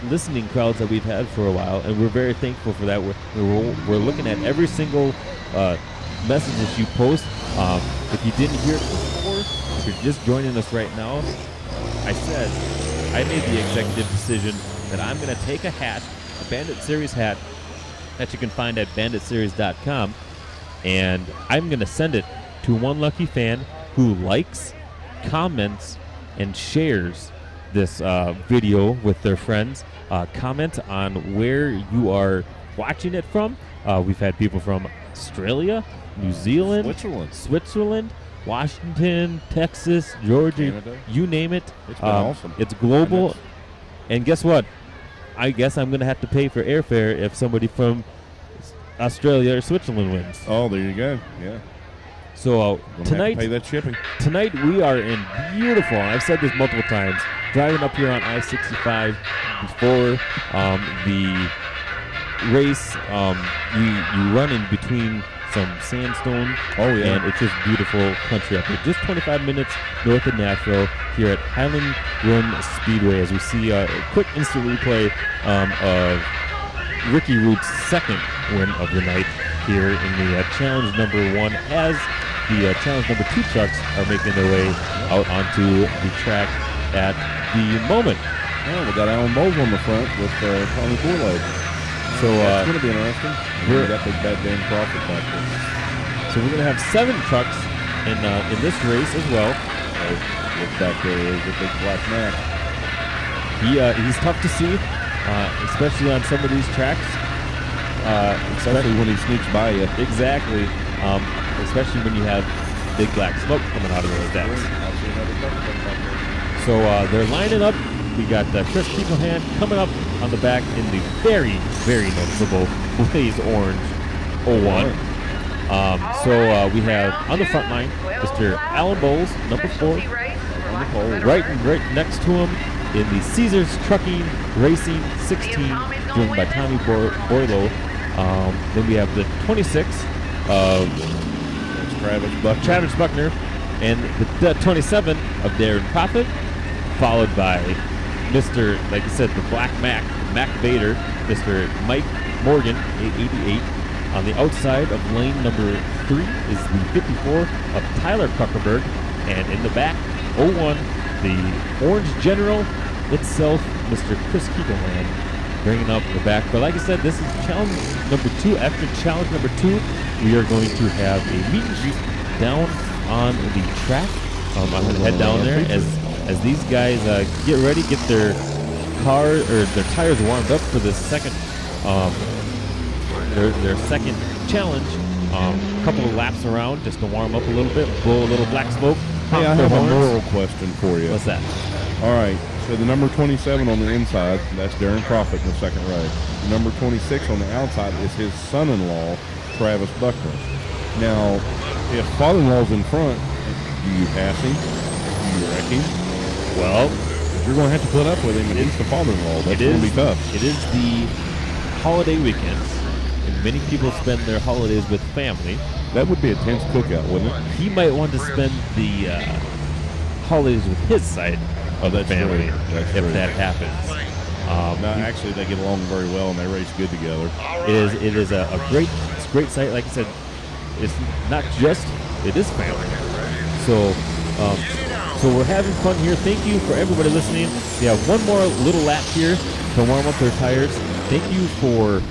listening crowds that we've had for a while, and we're very thankful for that. We're looking at every single message that you post. If you didn't hear it before, if you're just joining us right now, I made the executive decision that I'm going to take a hat, a Bandit Series hat, that you can find at banditseries.com, and I'm going to send it to one lucky fan who likes, comments, and shares this video with their friends. Comment on where you are watching it from. We've had people from Australia, New Zealand, Switzerland, Washington, Texas, Georgia, Canada. You name it. It's been awesome. It's global. And guess what? I guess I'm going to have to pay for airfare if somebody from Australia or Switzerland wins. Oh, there you go. Yeah. So Gonna have to tonight, pay that shipping. tonight we are in beautiful, and I've said this multiple times, driving up here on I-65 before the race. You run in between some sandstone. Oh, yeah. And it's just beautiful country up here. Just 25 minutes north of Nashville here at Highland Rim Speedway as we see a quick instant replay of Ricky Root's second win of the night here in the challenge number 1 as the challenge number 2 trucks are making their way out onto the track at the moment. Well, we got Alan Bowles on the front with Tommy Boyle. So it's going to be interesting. We got Big Bad Dan Crawford back there. So we're going to have 7 trucks in this race as well. Look back there is the big black Mac. He's tough to see, especially on some of these tracks. Especially when he sneaks by you. Exactly. Especially when you have big black smoke coming out of those decks. So they're lining up. We got Chris Keefelhan coming up on the back in the very, very noticeable Blaze Orange 01. So we have on the front line Mr. Alan Bowles, number 4, on the pole. Right next to him in the Caesars Trucking Racing 16, driven by Tommy Boyle. Then we have the 26 of Travis Buckner, and the 27 of Darren Prophet, followed by Mr. like I said, the Black Mac Vader, Mr. Mike Morgan, 888. On the outside of lane number 3 is the 54 of Tyler Kuckerberg, and in the back, 01, the Orange General itself, Mr. Chris Keefelman, bringing up the back. But like I said, this is challenge number 2. After challenge number 2, we are going to have a meet and greet down on the track. I'm going to head down there as these guys get ready, get their car or their tires warmed up for the second their second challenge. A couple of laps around just to warm up a little bit, blow a little black smoke. Hey, I have a moral question for you. What's that? All right, so the number 27 on the inside, that's Darren Prophet in the second row. The number 26 on the outside is his son-in-law, Travis Buckner. Now, if father-in-law's in front, do you pass him? Do you wreck him? Well, you're going to have to put up with him against the father-in-law. That's going to be tough. It is the holiday weekend, and many people spend their holidays with family. That would be a tense cookout, wouldn't it? He might want to spend the holidays with his side of the family if that happens. No, actually, they get along very well and they race good together. It is a great sight. Like I said, it's not just, it is family. So we're having fun here. Thank you for everybody listening. We have one more little lap here to warm up their tires. Thank you for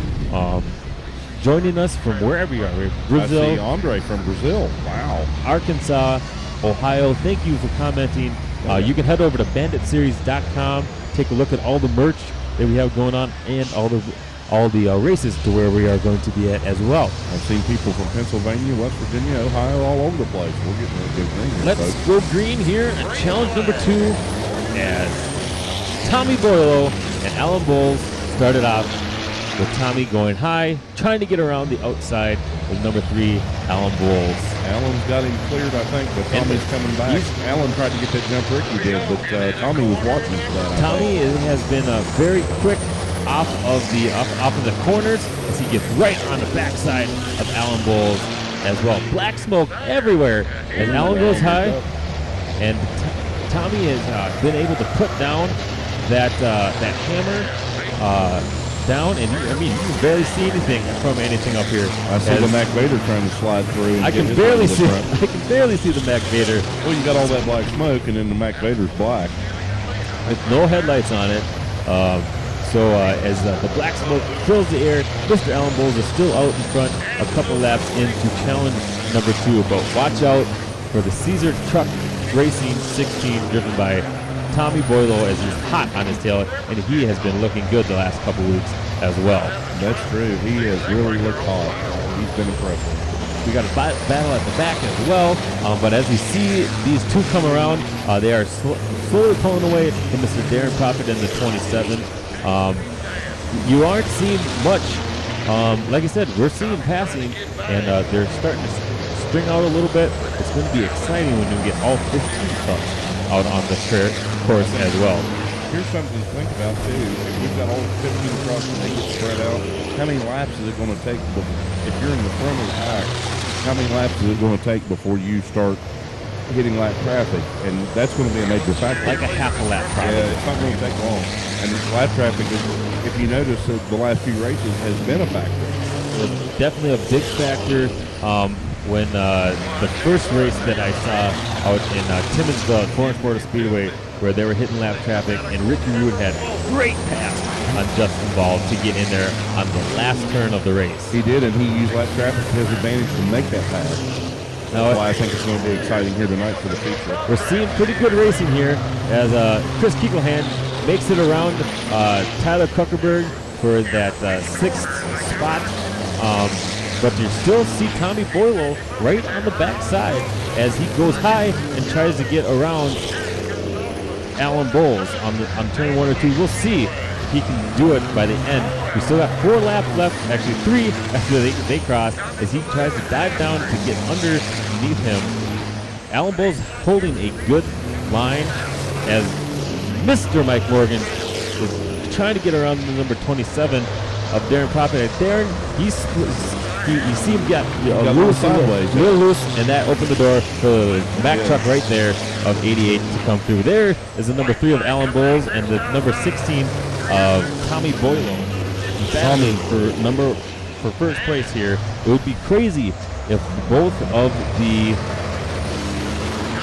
joining us from wherever you are. Brazil. I see Andre from Brazil. Wow. Arkansas, Ohio. Thank you for commenting. You can head over to BanditSeries.com. Take a look at all the merch that we have going on and all the races to where we are going to be at as well. I've seen people from Pennsylvania, West Virginia, Ohio, all over the place. We're getting a good green here, Let's folks. go green here at challenge number 2 as Tommy Boyle and Alan Bowles started off with Tommy going high, trying to get around the outside with number 3, Alan Bowles. Alan's got him cleared, I think, but Tommy's coming back. Alan tried to get that jump Ricky did, but Tommy was watching for that. Tommy has been very quick off of the corners as he gets right on the backside of Alan Bowles as well. Black smoke everywhere as Alan goes high, and Tommy has been able to put down that hammer down, and you can barely see anything from anything up here. I see the Mac Vader trying to slide through. And I can barely see the Mac Vader. Well, you got all that black smoke, and then the Mac Vader's black. With no headlights on it. As the black smoke fills the air, Mr. Alan Bowles is still out in front a couple laps into challenge number 2. But watch out for the Caesar Truck Racing 16 driven by Tommy Boyle as he's hot on his tail, and he has been looking good the last couple weeks as well. That's true. He has really looked hot. He's been impressive. We got a battle at the back as well, but as we see these two come around, they are slowly pulling away from Mr. Darren Prophet in the 27. You aren't seeing much. Like I said, we're seeing passing, and they're starting to spring out a little bit. It's going to be exciting when we get all 15 trucks out on the course as well. here's something to think about too. If we've got all 15 trucks and they get spread out, how many laps is it going to take? If you're in the front of the pack, how many laps is it going to take before you start hitting lap traffic? And that's going to be a major factor. Like a half a lap, probably. Yeah, it's not going to take long. And lap traffic is, if you notice, that the last few races has been a factor. It's definitely a big factor. When the first race that I saw out in Timmonsville at Florence Motor Speedway, where they were hitting lap traffic, and Ricky Rude had a great pass on Justin Ball to get in there on the last turn of the race. He did, and he used lap traffic to his advantage to make that pass. That's why I think it's going to be exciting here tonight for the future. We're seeing pretty good racing here as Chris Kiegelhan makes it around Tyler Kuckerberg for that sixth spot. But you still see Tommy Boylo right on the backside as he goes high and tries to get around Alan Bowles on turn 1 or 2. We'll see if he can do it by the end. We still got 4 laps left, actually 3 after they cross, as he tries to dive down to get underneath him. Alan Bowles holding a good line as Mr. Mike Morgan is trying to get around the number 27 of Darren Prophet. Darren, you see him get loose, sideways, little loose, and that opened the door for the Mack truck right there of 88 to come through. There is the number 3 of Alan Bowles and the number 16 of Tommy Boylo. Battling for first place here. It would be crazy if both of the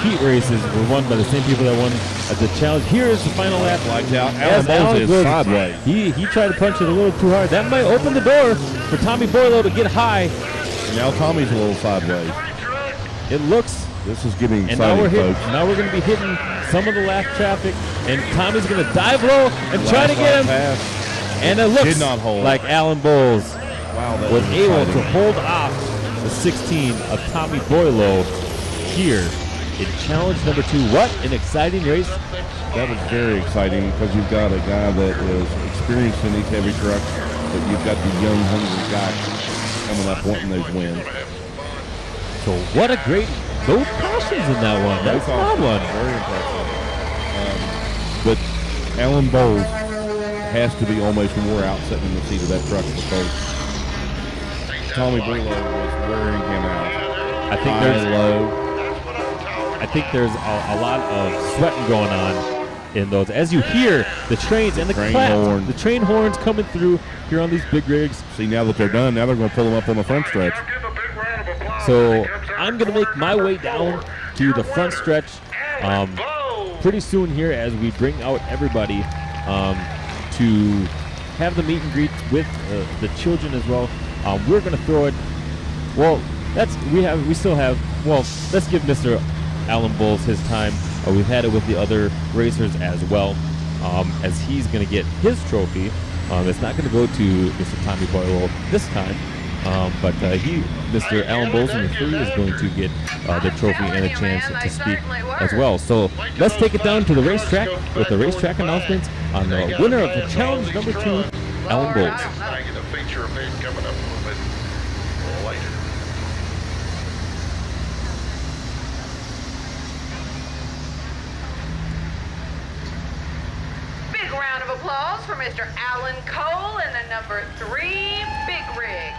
heat races were won by the same people that won the challenge. Here is the final lap. Lights out. Alan Bowles is sideways. He tried to punch it a little too hard. That might open the door for Tommy Boylo to get high. And now Tommy's a little sideways. It looks. This is getting exciting, and folks. now we're going to be hitting some of the lap traffic, and Tommy's going to dive low and try to get him. Pass. And it looks Did not hold. like Alan Bowles was able exciting. to hold off the 16 of Tommy Boylo here in challenge number 2. What an exciting race. That was very exciting because you've got a guy that is experienced in these heavy trucks, but you've got the young, hungry guy coming up wanting those wins. So what a great, no cautions in that one. That's a odd one. Very impressive. But Alan Bowles has to be almost wore out sitting in the seat of that truck because Tommy Boylo was wearing him out. I think there's a lot of sweating going on in those. As you hear the trains and the claps, the train horns coming through here on these big rigs. See, now that they're done, now they're going to pull them up on the front stretch. So I'm going to make my way down to the front stretch pretty soon here as we bring out everybody to have the meet and greet with the children as well. We're going to throw it. Well, we still have. Well, let's give Mr. Alan Bowles his time. We've had it with the other racers as well, as he's going to get his trophy. It's not going to go to Mr. Tommy Boylo this time, but Mr. Alan Bowles in the 3 is going to get the trophy and a chance to speak as well. So let's take it down to the racetrack with the racetrack announcements on the winner of the challenge number 2, Alan Bowles. I get a feature event coming up a little bit later. Big round of applause for Mr. Alan Cole and the number 3 Big Rig.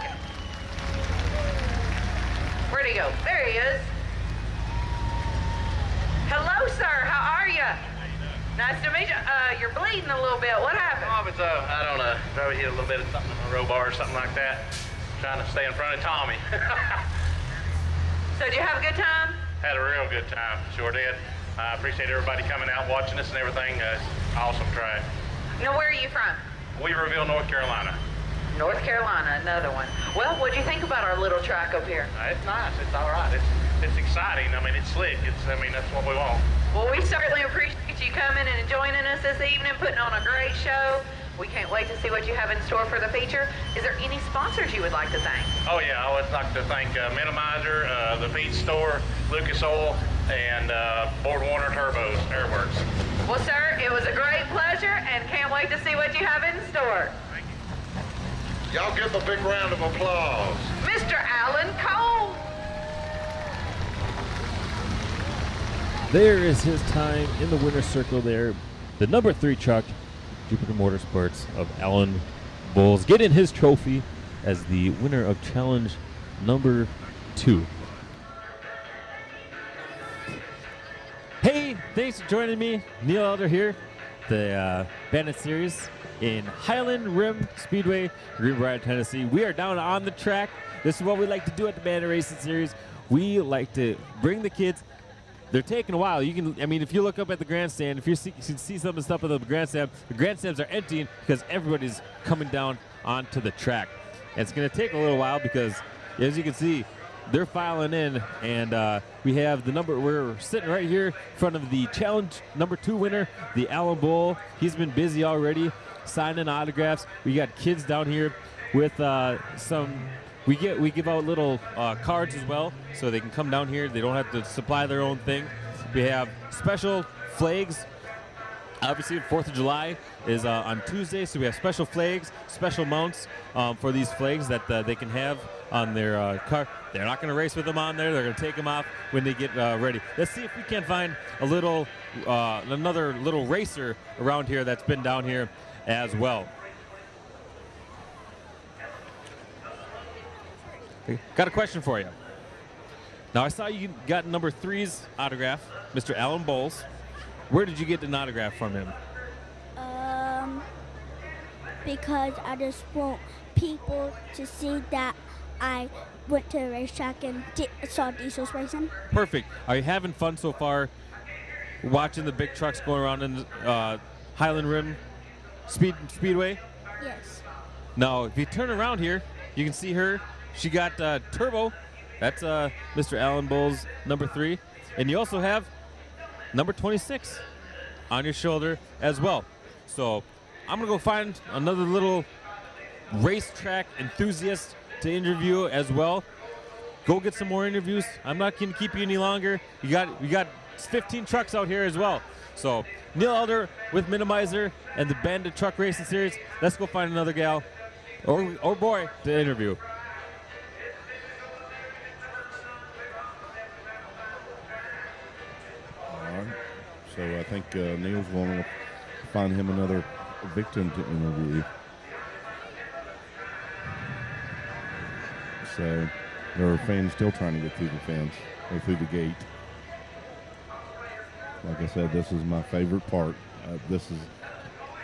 Where'd he go? There he is. Hello, sir. How are you? Nice to meet you. You're bleeding a little bit. What happened? Oh, it's, I don't know, probably hit a little bit of something on a row bar or something like that. Trying to stay in front of Tommy. So did you have a good time? Had a real good time, sure did. I appreciate everybody coming out, watching us and everything. Awesome track. Now, where are you from? Weaverville, North Carolina. North Carolina, another one. Well, what'd you think about our little track up here? It's nice. It's all right. It's exciting. I mean, it's slick. That's what we want. Well, we certainly appreciate you coming and joining us this evening, putting on a great show. We can't wait to see what you have in store for the feature. Is there any sponsors you would like to thank? Oh, yeah. I would like to thank Minimizer, the Feed Store, Lucas Oil, and Ford Warner Turbos, Airworks. Well, sir, it was a great pleasure, and can't wait to see what you have in store. Y'all give a big round of applause. Mr. Alan Cole. There is his time in the winner's circle there. the number 3 truck, Jupiter Motorsports of Alan Bowles, getting his trophy as the winner of challenge number 2. Hey, thanks for joining me. Neil Elder here, the Bandit Series in Highland Rim Speedway, Greenbrier, Tennessee. We are down on the track. This is what we like to do at the Bandit Racing Series. We like to bring the kids. They're taking a while. You can, I mean, if you look up at the grandstand, if you can see some of the stuff at the grandstands are emptying because everybody's coming down onto the track. And it's going to take a little while because, as you can see, they're filing in, and we have the number. We're sitting right here in front of the challenge number 2 winner, the Alan Bull. He's been busy already signing autographs. We got kids down here with some. We give out little cards as well, so they can come down here. They don't have to supply their own thing. We have special flags. Obviously, 4th of July is on Tuesday, so we have special flags, special mounts for these flags that they can have on their car. They're not going to race with them on there. They're going to take them off when they get ready. Let's see if we can find a little, another little racer around here that's been down here as well. Got a question for you. Now, I saw you got number 3's autograph, Mr. Alan Bowles. Where did you get an autograph from him? Because I just want people to see that I went to the racetrack and saw diesels racing. Perfect. Are you having fun so far watching the big trucks going around in Highland Rim Speedway? Yes. Now, if you turn around here, you can see her. She got Turbo. That's Mr. Alan Bowles, number 3. And you also have number 26 on your shoulder as well. So I'm going to go find another little racetrack enthusiast to interview as well. Go get some more interviews. I'm not going to keep you any longer. We got 15 trucks out here as well. So Neil Elder with Minimizer and the Bandit Truck Racing Series. Let's go find another gal or boy to interview. So I think Neil's going to find him another victim to interview. So there are fans still trying to get through the fence or through the gate. Like I said, this is my favorite part. This is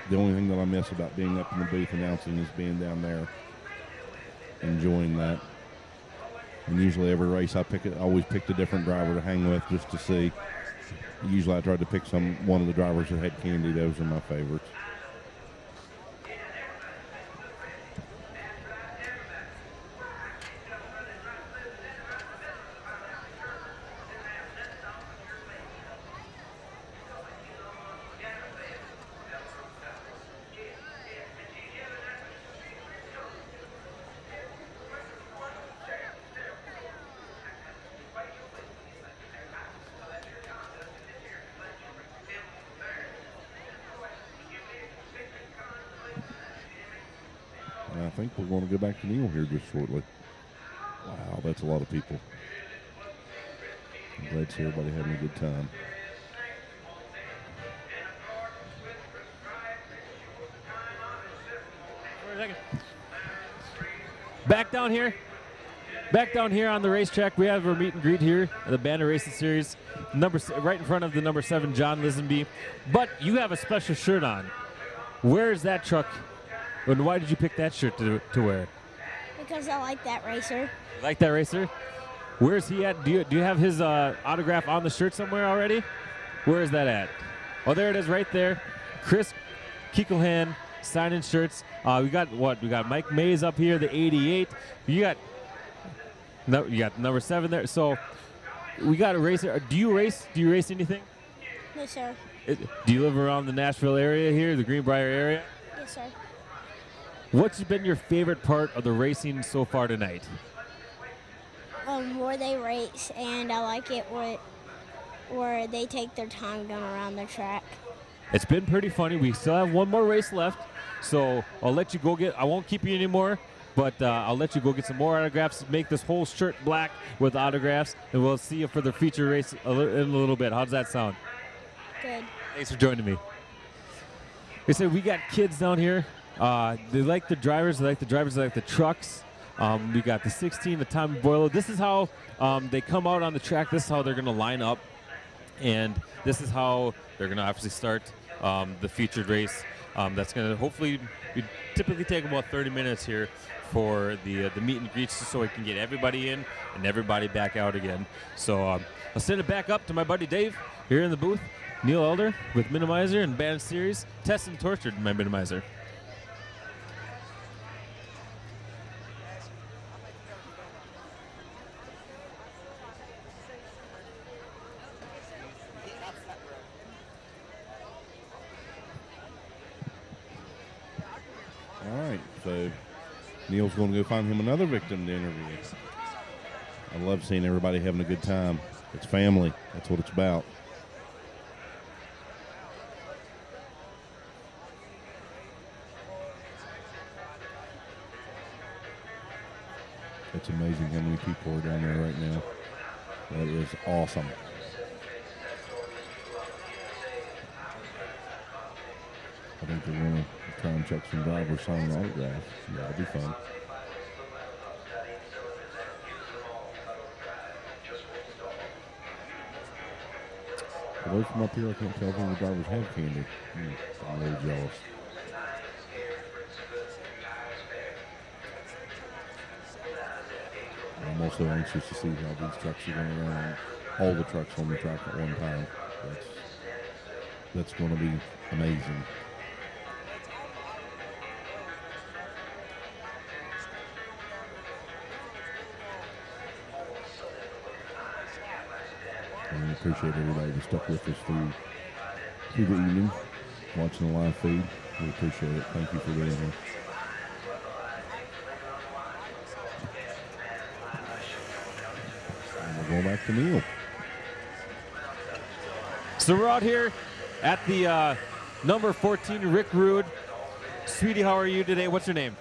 the only thing that I miss about being up in the booth announcing is being down there, enjoying that. And usually every race I always picked a different driver to hang with just to see. Usually I tried to pick one of the drivers that had candy. Those are my favorites. I think we're going to go back to Neil here just shortly. Wow, that's a lot of people. I'm glad to see everybody having a good time. Back down here on the racetrack, we have our meet and greet here at the Bandit Racing Series, right in front of the number 7 John Lisenby. But you have a special shirt on. Where is that truck? And why did you pick that shirt to wear? Because I like that racer. You like that racer? Where is he at? Do you have his autograph on the shirt somewhere already? Where is that at? Oh, there it is right there. Chris Kiekelhan signing shirts. We got Mike Mays up here, the 88. You got number 7 there. So we got a racer. Do you race? Do you race anything? No, sir. Do you live around the Nashville area here, the Greenbrier area? Yes, sir. What's been your favorite part of the racing so far tonight? Where they race, and I like it where they take their time going around the track. It's been pretty funny. We still have one more race left, so I'll let you go I won't keep you anymore, but I'll let you go get some more autographs, make this whole shirt black with autographs, and we'll see you for the feature race in a little bit. How does that sound? Good. Thanks for joining me. I said, we got kids down here. They like the drivers. They like the trucks. We got the 16, the Tommy Boyle. This is how they come out on the track. This is how they're going to line up. And this is how they're going to obviously start the featured race. That's going to hopefully typically take about 30 minutes here for the meet and greets, so we can get everybody in and everybody back out again. So I'll send it back up to my buddy Dave here in the booth. Neil Elder with Minimizer and Bandit Series. Test and tortured my Minimizer. All right, so Neil's going to go find him another victim to interview. I love seeing everybody having a good time. It's family. That's what it's about. It's amazing how many people are down there right now. That is awesome. I think they're going to try and check some drivers signing autographs. Yeah, it'll be fun. For those from up here, I can't tell if the drivers have candy. I'm really jealous. I'm also anxious to see how these trucks are going to run. All the trucks on the track at one time. That's going to be amazing. And we appreciate everybody that stuck with us through the evening, watching the live feed. We appreciate it. Thank you for being here. And we'll go back to Neil. So we're out here at the number 14 Rick Rude. Sweetie, how are you today? What's your name?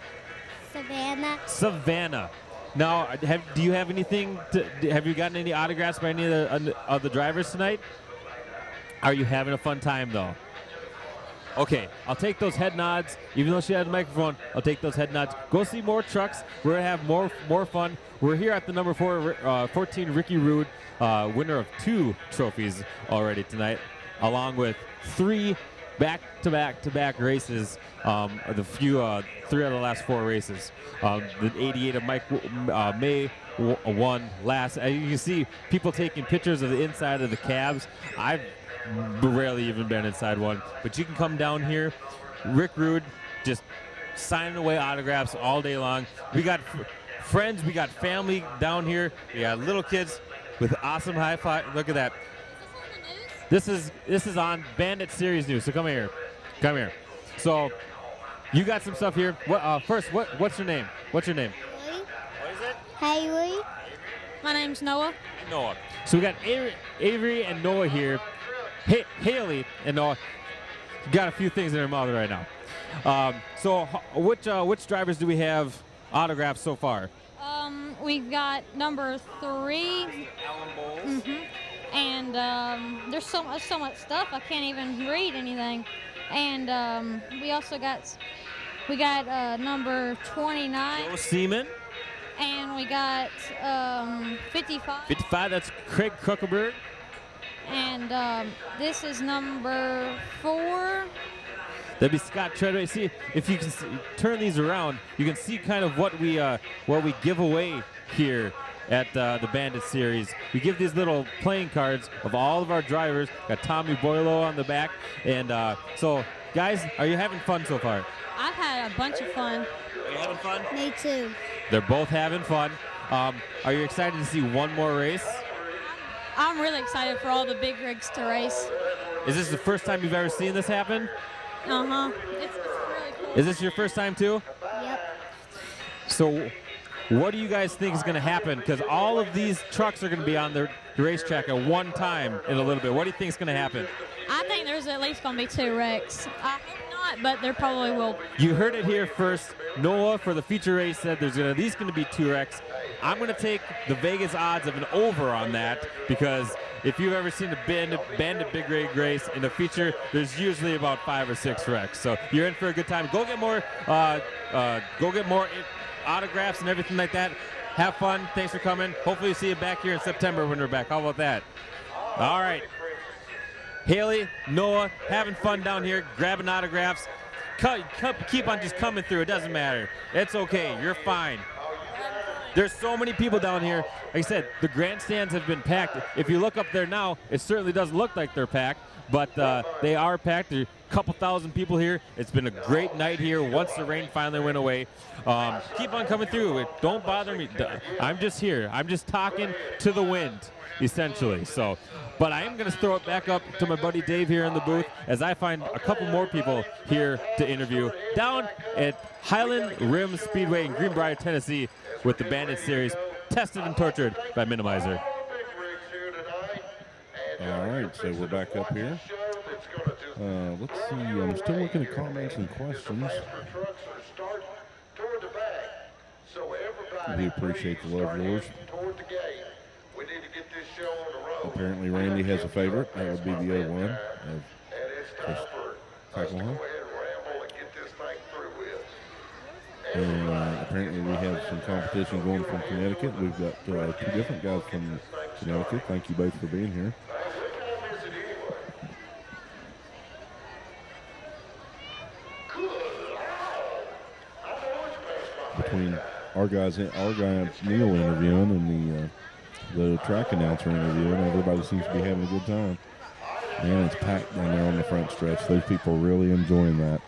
Savannah. Savannah. Now, do you have anything? Have you gotten any autographs by any of the drivers tonight? Are you having a fun time though? Okay, I'll take those head nods. Even though she has a microphone, I'll take those head nods. Go see more trucks. We're gonna have more fun. We're here at the number 14 Ricky Rude, winner of 2 trophies already tonight, along with 3 back-to-back races. The 3 out of the last 4 races. The 88 of Mike May won last. As you can see, people taking pictures of the inside of the cabs. I've rarely even been inside one, but you can come down here. Rick Rude just signing away autographs all day long. We got friends, we got family down here. We got little kids with awesome high five. Look at that. This is on Bandit Series News. So come here. So you got some stuff here. What's your name? What's your name? Haley. What is it? Haley. My name's Noah. Noah. So we got Avery and Noah here. Haley and Noah got a few things in their mouth right now. So which drivers do we have autographs so far? We've got number 3. Alan Bowles. And there's so much stuff I can't even read anything. And we also got number 29. Joe Seaman. And we got 55. 55. That's Craig Kruckelberg. And this is number 4. That'd be Scott Treadway. See, if you can turn these around, you can see kind of what we give away here at the Bandit Series. We give these little playing cards of all of our drivers. Got Tommy Boylo on the back. And so, guys, are you having fun so far? I've had a bunch of fun. Are you having fun? Me too. They're both having fun. Are you excited to see one more race? I'm really excited for all the big rigs to race. Is this the first time you've ever seen this happen? Uh-huh. It's really cool. Is this your first time too? Yep. So what do you guys think is going to happen? Because all of these trucks are going to be on the racetrack at one time in a little bit. What do you think is going to happen? I think there's at least going to be 2 wrecks. I hope not, but there probably will. You heard it here first. Noah for the feature race said there's at least going to be 2 wrecks. I'm going to take the Vegas odds of an over on that because if you've ever seen a Bandit Big Rig race in a feature, there's usually about 5 or 6 wrecks. So you're in for a good time. Go get more autographs and everything like that. Have fun. Thanks for coming. Hopefully see you back here in September when we're back. How about that? All right. Haley, Noah, having fun down here, grabbing autographs. Keep on just coming through. It doesn't matter. It's okay. You're fine. There's so many people down here. Like I said, the grandstands have been packed. If you look up there now, it certainly doesn't look like they're packed, but they are packed. There are a couple thousand people here. It's been a great night here once the rain finally went away. Keep on coming through. Don't bother me. I'm just here. I'm just talking to the wind, essentially. So, but I am going to throw it back up to my buddy Dave here in the booth as I find a couple more people here to interview down at Highland Rim Speedway in Greenbrier, Tennessee, with the Bandit Series, tested and tortured by Minimizer. All right, so we're back up here. Let's see. I'm still looking at comments and questions. We appreciate the love, Lord. Apparently, Randy has a favorite. That would be the 01 of Chris. And apparently we have some competition going from Connecticut. We've got 2 different guys from Connecticut. Thank you both for being here. Between our guy Neil interviewing and the track announcer interviewing, everybody seems to be having a good time. Man, it's packed down there on the front stretch. Those people are really enjoying that.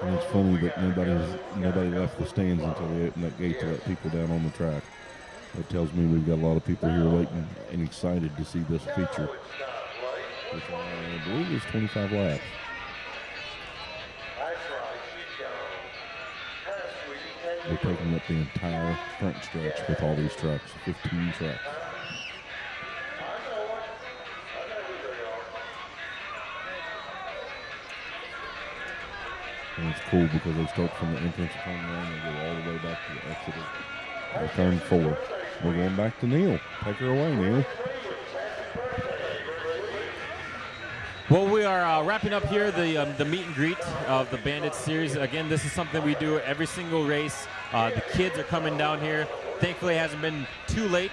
And it's funny that nobody left the stands until they opened that gate to let people down on the track. That tells me we've got a lot of people here waiting and excited to see this feature, which I believe is 25 laps. We're taking up the entire front stretch with all these trucks, 15 trucks. And it's cool because they start from the entrance of turn 1 and go all the way back to the exit of turn 4. We're going back to Neil. Take her away, Neil. Well, we are wrapping up here the meet and greet of the Bandit Series. Again, this is something we do every single race. The kids are coming down here. Thankfully, it hasn't been too late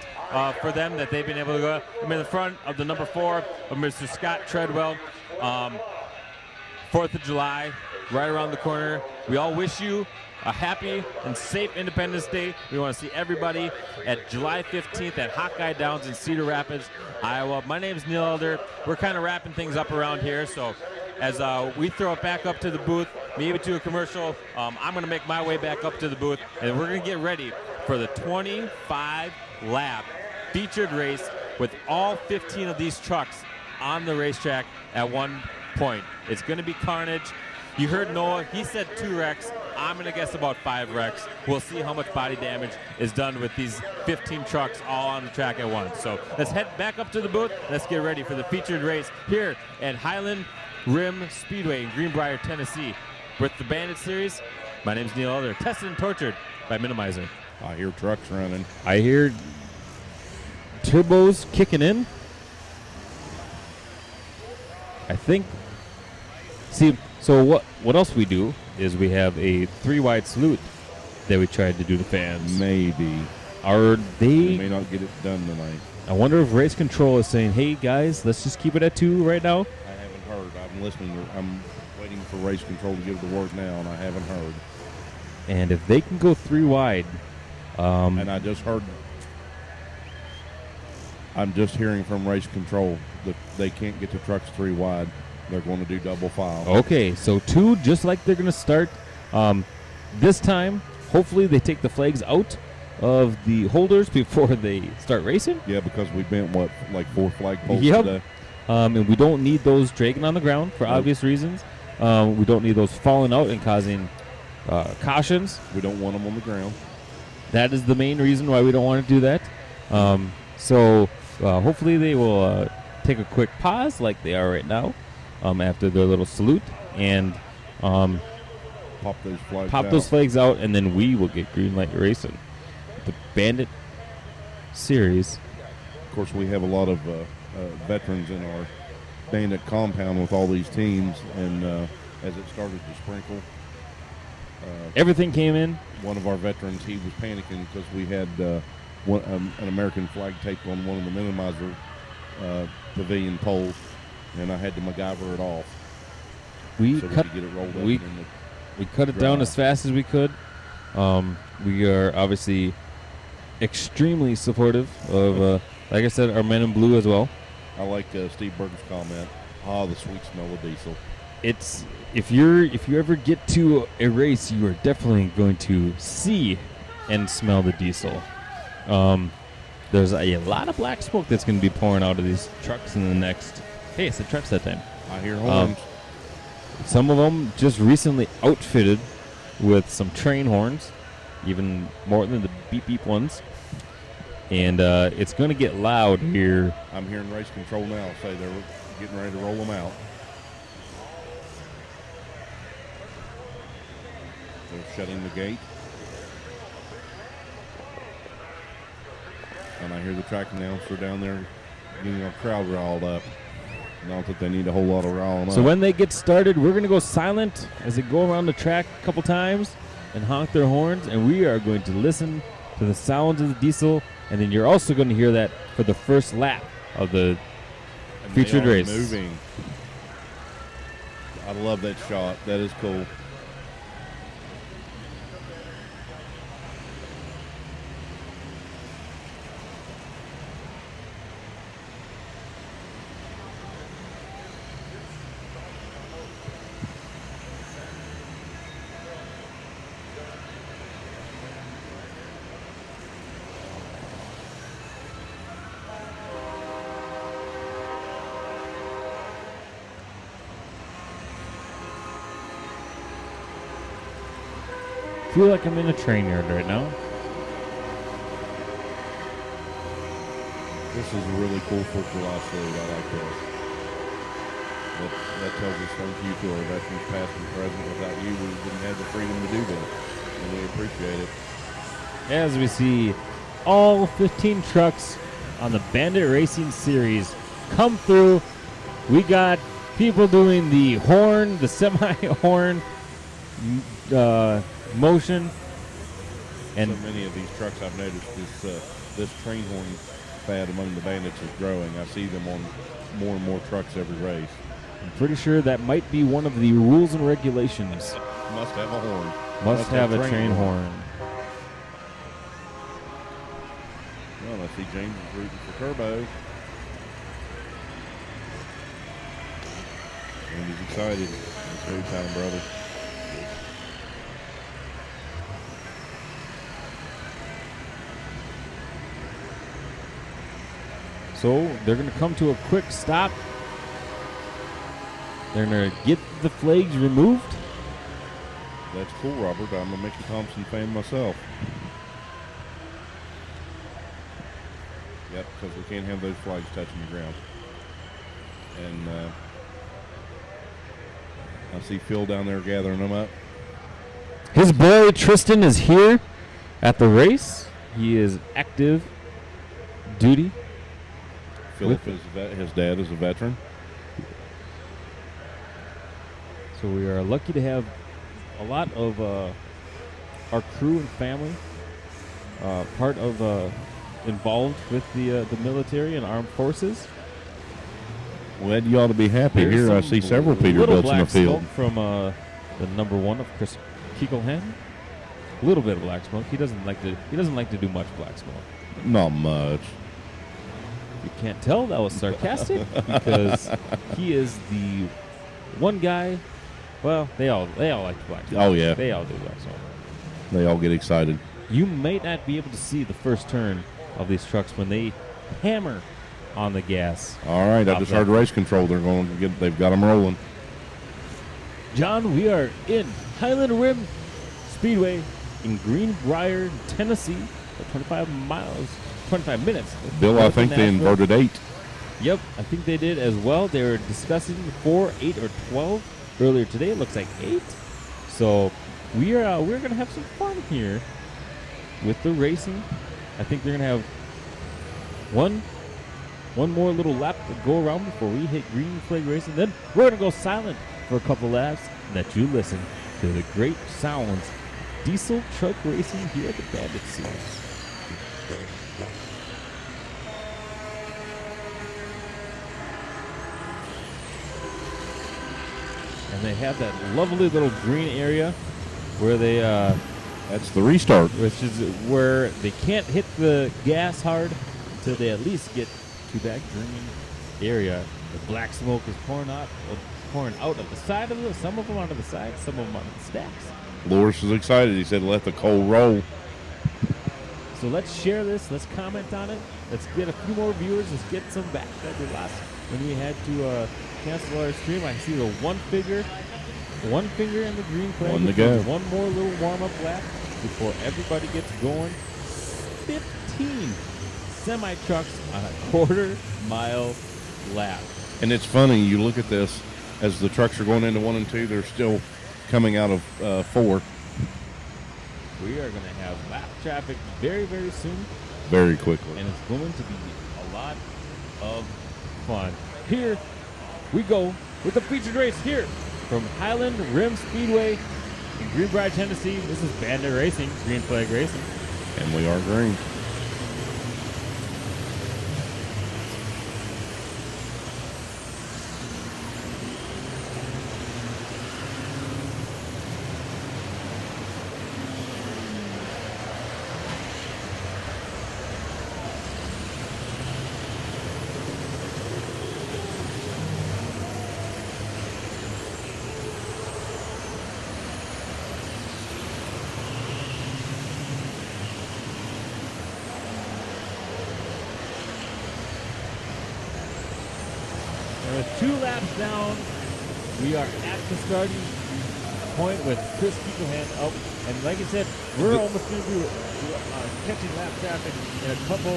for them that they've been able to go. I'm in the front of the number 4 of Mr. Scott Treadwell. 4th of July, right around the corner. We all wish you a happy and safe Independence Day. We want to see everybody at July 15th at Hawkeye Downs in Cedar Rapids, Iowa. My name is Neil Elder. We're kind of wrapping things up around here, so as we throw it back up to the booth, maybe to a commercial, I'm going to make my way back up to the booth, and we're going to get ready for the 25-lap featured race with all 15 of these trucks on the racetrack at one point. It's going to be carnage. You heard Noah. He said 2 wrecks. I'm going to guess about 5 wrecks. We'll see how much body damage is done with these 15 trucks all on the track at once. So let's head back up to the booth. Let's get ready for the featured race here at Highland Rim Speedway in Greenbrier, Tennessee. With the Bandit Series, my name's Neil Elder. Tested and tortured by Minimizer. I hear trucks running. I hear turbos kicking in. I think. See, so what else we do is we have a 3-wide salute that we tried to do to fans. Maybe. We may not get it done tonight. I wonder if race control is saying, hey guys, let's just keep it at 2 right now. I haven't heard. I'm listening. I'm waiting for race control to give the word now, and I haven't heard. And if they can go 3 wide. And I just heard. I'm just hearing from race control that they can't get the trucks 3 wide. They're going to do double file. Okay, so 2, just like they're going to start. This time, hopefully they take the flags out of the holders before they start racing. Yeah, because we bent, like 4 flagpoles yep. today. And we don't need those dragging on the ground for obvious reasons. We don't need those falling out and causing cautions. We don't want them on the ground. that is the main reason why we don't want to do that. So hopefully they will take a quick pause like they are right now after their little salute and Pop those flags pop out. those flags out, and then we will get green light racing. The Bandit series. Of course, we have a lot of veterans in our Bandit compound with all these teams, and as it started to sprinkle, Everything came in. one of our veterans, he was panicking because we had an American flag taped on one of the minimizer pavilion poles, and I had to MacGyver it off We so cut we could get it rolled up. we- and then We cut it down as fast as we could. We are obviously extremely supportive of, like I said, our men in blue as well. I like Steve Berger's comment. The sweet smell of diesel. It's if you ever get to a race, you are definitely going to see and smell the diesel. There's a lot of black smoke that's going to be pouring out of these trucks in the next. Hey, it's the trucks that time. I hear horns. Some of them just recently outfitted with some train horns, even more than the beep beep ones. And it's going to get loud here. I'm hearing race control now say they're getting ready to roll them out. They're shutting the gate. And I hear the track announcer down there getting our crowd riled up. Not that they need a whole lot of riling up. So when they get started, we're going to go silent as they go around the track a couple times and honk their horns, and we are going to listen to the sounds of the diesel, and then you're also going to hear that for the first lap of the And featured they are race. moving. I love that shot. That is cool. I feel like I'm in a train yard right now. This is a really cool 4th of July salute. I like this. That tells us thank you to our veterans past and present. Without you, we wouldn't have the freedom to do this. And we appreciate it. As we see all 15 trucks on the Bandit Racing Series come through, we got people doing the horn, the semi-horn motion. And so many of these trucks, I've noticed this train horn fad among the bandits is growing. I see them on more and more trucks every race. I'm pretty sure that might be one of the rules and regulations. Must have a horn. Must have a train horn. Well, I see James is rooting for Turbo. And he's excited. It's go time, brother. So they're going to come to a quick stop. They're going to get the flags removed. That's cool, Robert. I'm a Mickey Thompson fan myself. Yep, because we can't have those flags touching the ground. And I see Phil down there gathering them up. His boy Tristan is here at the race. He is active duty. Philip is his dad is a veteran. So we are lucky to have a lot of our crew and family part of involved with the military and armed forces. Well, Ed, you ought to be happy. Here's Here I some see several little Peterbilts in the black field. smoke from the number 1 of Chris Keekelhan. A little bit of black smoke. He doesn't like to do much black smoke. Not much. You can't tell that was sarcastic because he is the one guy. Well, they all like black smoke. Oh, yeah. They all do black smoke. They all get excited. You might not be able to see the first turn of these trucks when they hammer on the gas. All right, I just heard race control. They've got them rolling. John, we are in Highland Rim Speedway in Greenbrier, Tennessee, for 25 minutes. Bill, I think they inverted 8. Yep, I think they did as well. They were discussing 4, 8, or 12 earlier today. It looks like 8. So we're going to have some fun here with the racing. I think they're going to have one more little lap to go around before we hit green flag racing. Then we're going to go silent for a couple laps and let you listen to the great sounds diesel truck racing here at the Bandit Series. And they have that lovely little green area where they That's the restart. which is where they can't hit the gas hard until they at least get to that green area. The black smoke is pouring out of the side of it. Some of them onto the side, some of them onto the stacks. Loris was excited. He said, let the coal roll. So let's share this. Let's comment on it. Let's get a few more viewers. Let's get some back that we lost when we had to cancel our stream. I see the one finger in the green flag. One to go. One more little warm-up lap before everybody gets going. 15 semi-trucks on a quarter-mile lap. And it's funny, you look at this, as the trucks are going into 1 and 2, they're still coming out of 4 We are going to have lap traffic very, very soon, very quickly. and it's going to be a lot of fun. Here we go with the featured race here from Highland Rim Speedway in Greenbrier, Tennessee. This is Bandit Racing, Green Flag Racing. And we are green. And with 2 laps down, we are at the starting point with Chris Keeglehand up. And like I said, we're almost going to be catching lap traffic in a couple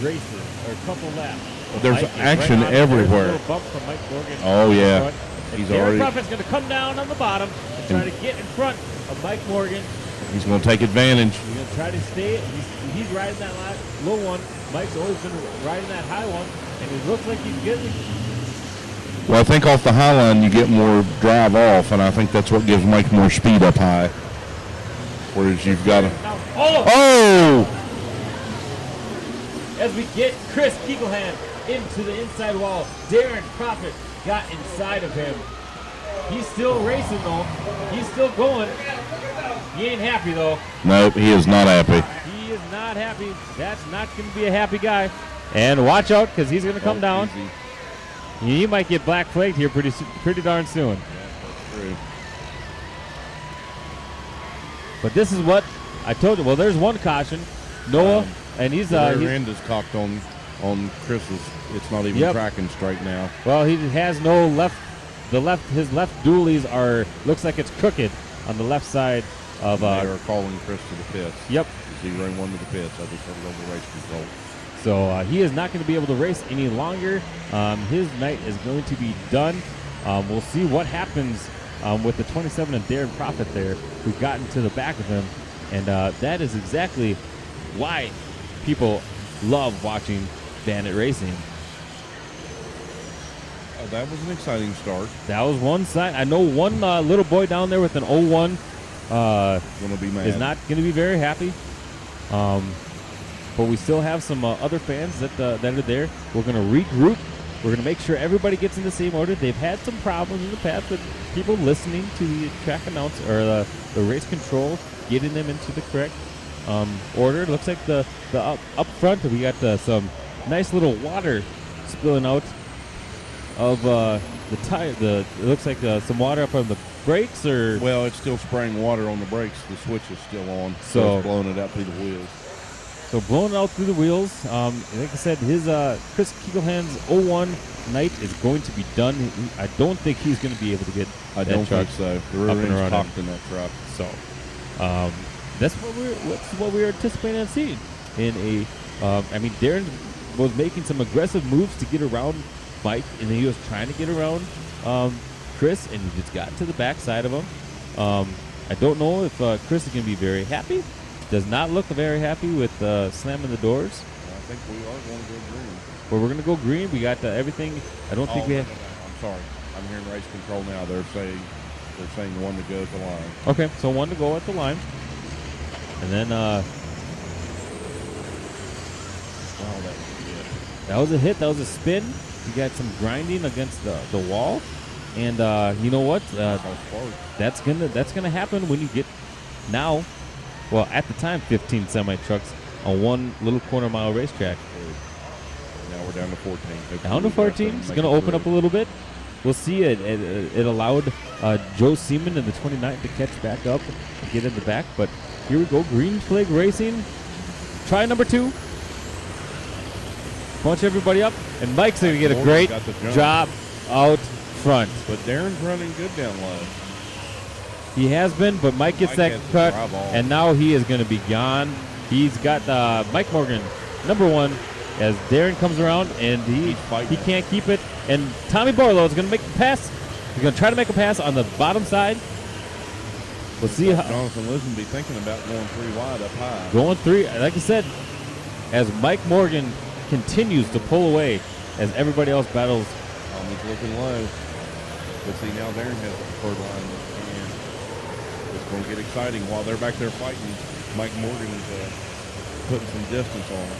races or a couple laps. But There's Mike is action right on. everywhere. There's a little bump from Mike Morgan. Oh, in yeah. front. And He's Darren already- Prophet's going to come down on the bottom and try to get in front of Mike Morgan. He's going to take advantage. He's going to try to stay. He's riding that low one. Mike's always been riding that high one. And it looks like he's getting. Well, I think off the high line you get more drive off, and I think that's what gives Mike more speed up high. Whereas you've got to... Oh! As we get Chris Keeglehand into the inside wall, Darren Prophet got inside of him. He's still racing though. He's still going. He ain't happy though. Nope, he is not happy. He is not happy. That's not going to be a happy guy. And watch out, because he's going to come down. Easy. He might get black flagged here pretty darn soon. True. But this is what I told you. Well, there's one caution. Noah, and he's The rear he's- end is cocked on Chris's. It's not even Yep. tracking straight now. well, he has no left. His left dualies looks like it's crooked on the left side of. They are calling Chris to the pits. Yep. 0-1 to the pits. I just heard it over race control. So he is not going to be able to race any longer. His night is going to be done. We'll see what happens with the 27 and Darren Prophet there, who got into the back of him. And that is exactly why people love watching Bandit Racing. That was an exciting start. That was one side. I know one little boy down there with an 01 Going to be mad. is not going to be very happy. But we still have some other fans that are there. We're going to regroup. We're going to make sure everybody gets in the same order. They've had some problems in the past with people listening to the track announce or the race control, getting them into the correct order. It looks like the up front we got some nice little water spilling out of the tire. It looks like some water up on the brakes, or Well, it's still spraying water on the brakes. The switch is still on, So- it's blowing it out through the wheels. so blowing it out through the wheels. Like I said, his Chris Keeglehand's 01 night is going to be done. I don't think he's going to be able to get I that don't truck think so. The rear up and end's running. cocked in that truck. So that's what we were anticipating on seeing. In I mean, Darren was making some aggressive moves to get around Mike, and then he was trying to get around Chris, and he just got to the backside of him. I don't know if Chris is going to be very happy. Does not look very happy with slamming the doors. I think we are going to go green. But we're going to go green. We got everything. I don't think we have. No. I'm sorry. I'm hearing race control now. They're saying one to go at the line. Okay, so one to go at the line. And then that was a hit. That was a spin. You got some grinding against the wall. And you know what? That's gonna happen when you get now. Well, at the time, 15 semi trucks on one little quarter mile racetrack. Now we're down to 14. Down to 14. It's gonna open up a little bit. We'll see. It allowed Joe Seaman in the 29 to catch back up and get in the back. But here we go. Green flag racing. Try number 2. Bunch everybody up, and Mike's gonna get a great job out front. But Darren's running good down low. He has been, but Mike gets that cut, and now he is going to be gone. He's got Mike Morgan, number 1, as Darren comes around, and he can't keep it. And Tommy Boileau is going to make the pass. He's going to try to make a pass on the bottom side. We'll see how Jonathan Lisenby thinking about going 3 wide up high. Going 3, like I said, as Mike Morgan continues to pull away as everybody else battles. He's looking low. But see, now Darren has the preferred line. And it's going to get exciting. While they're back there fighting, Mike Morgan is putting some distance on him.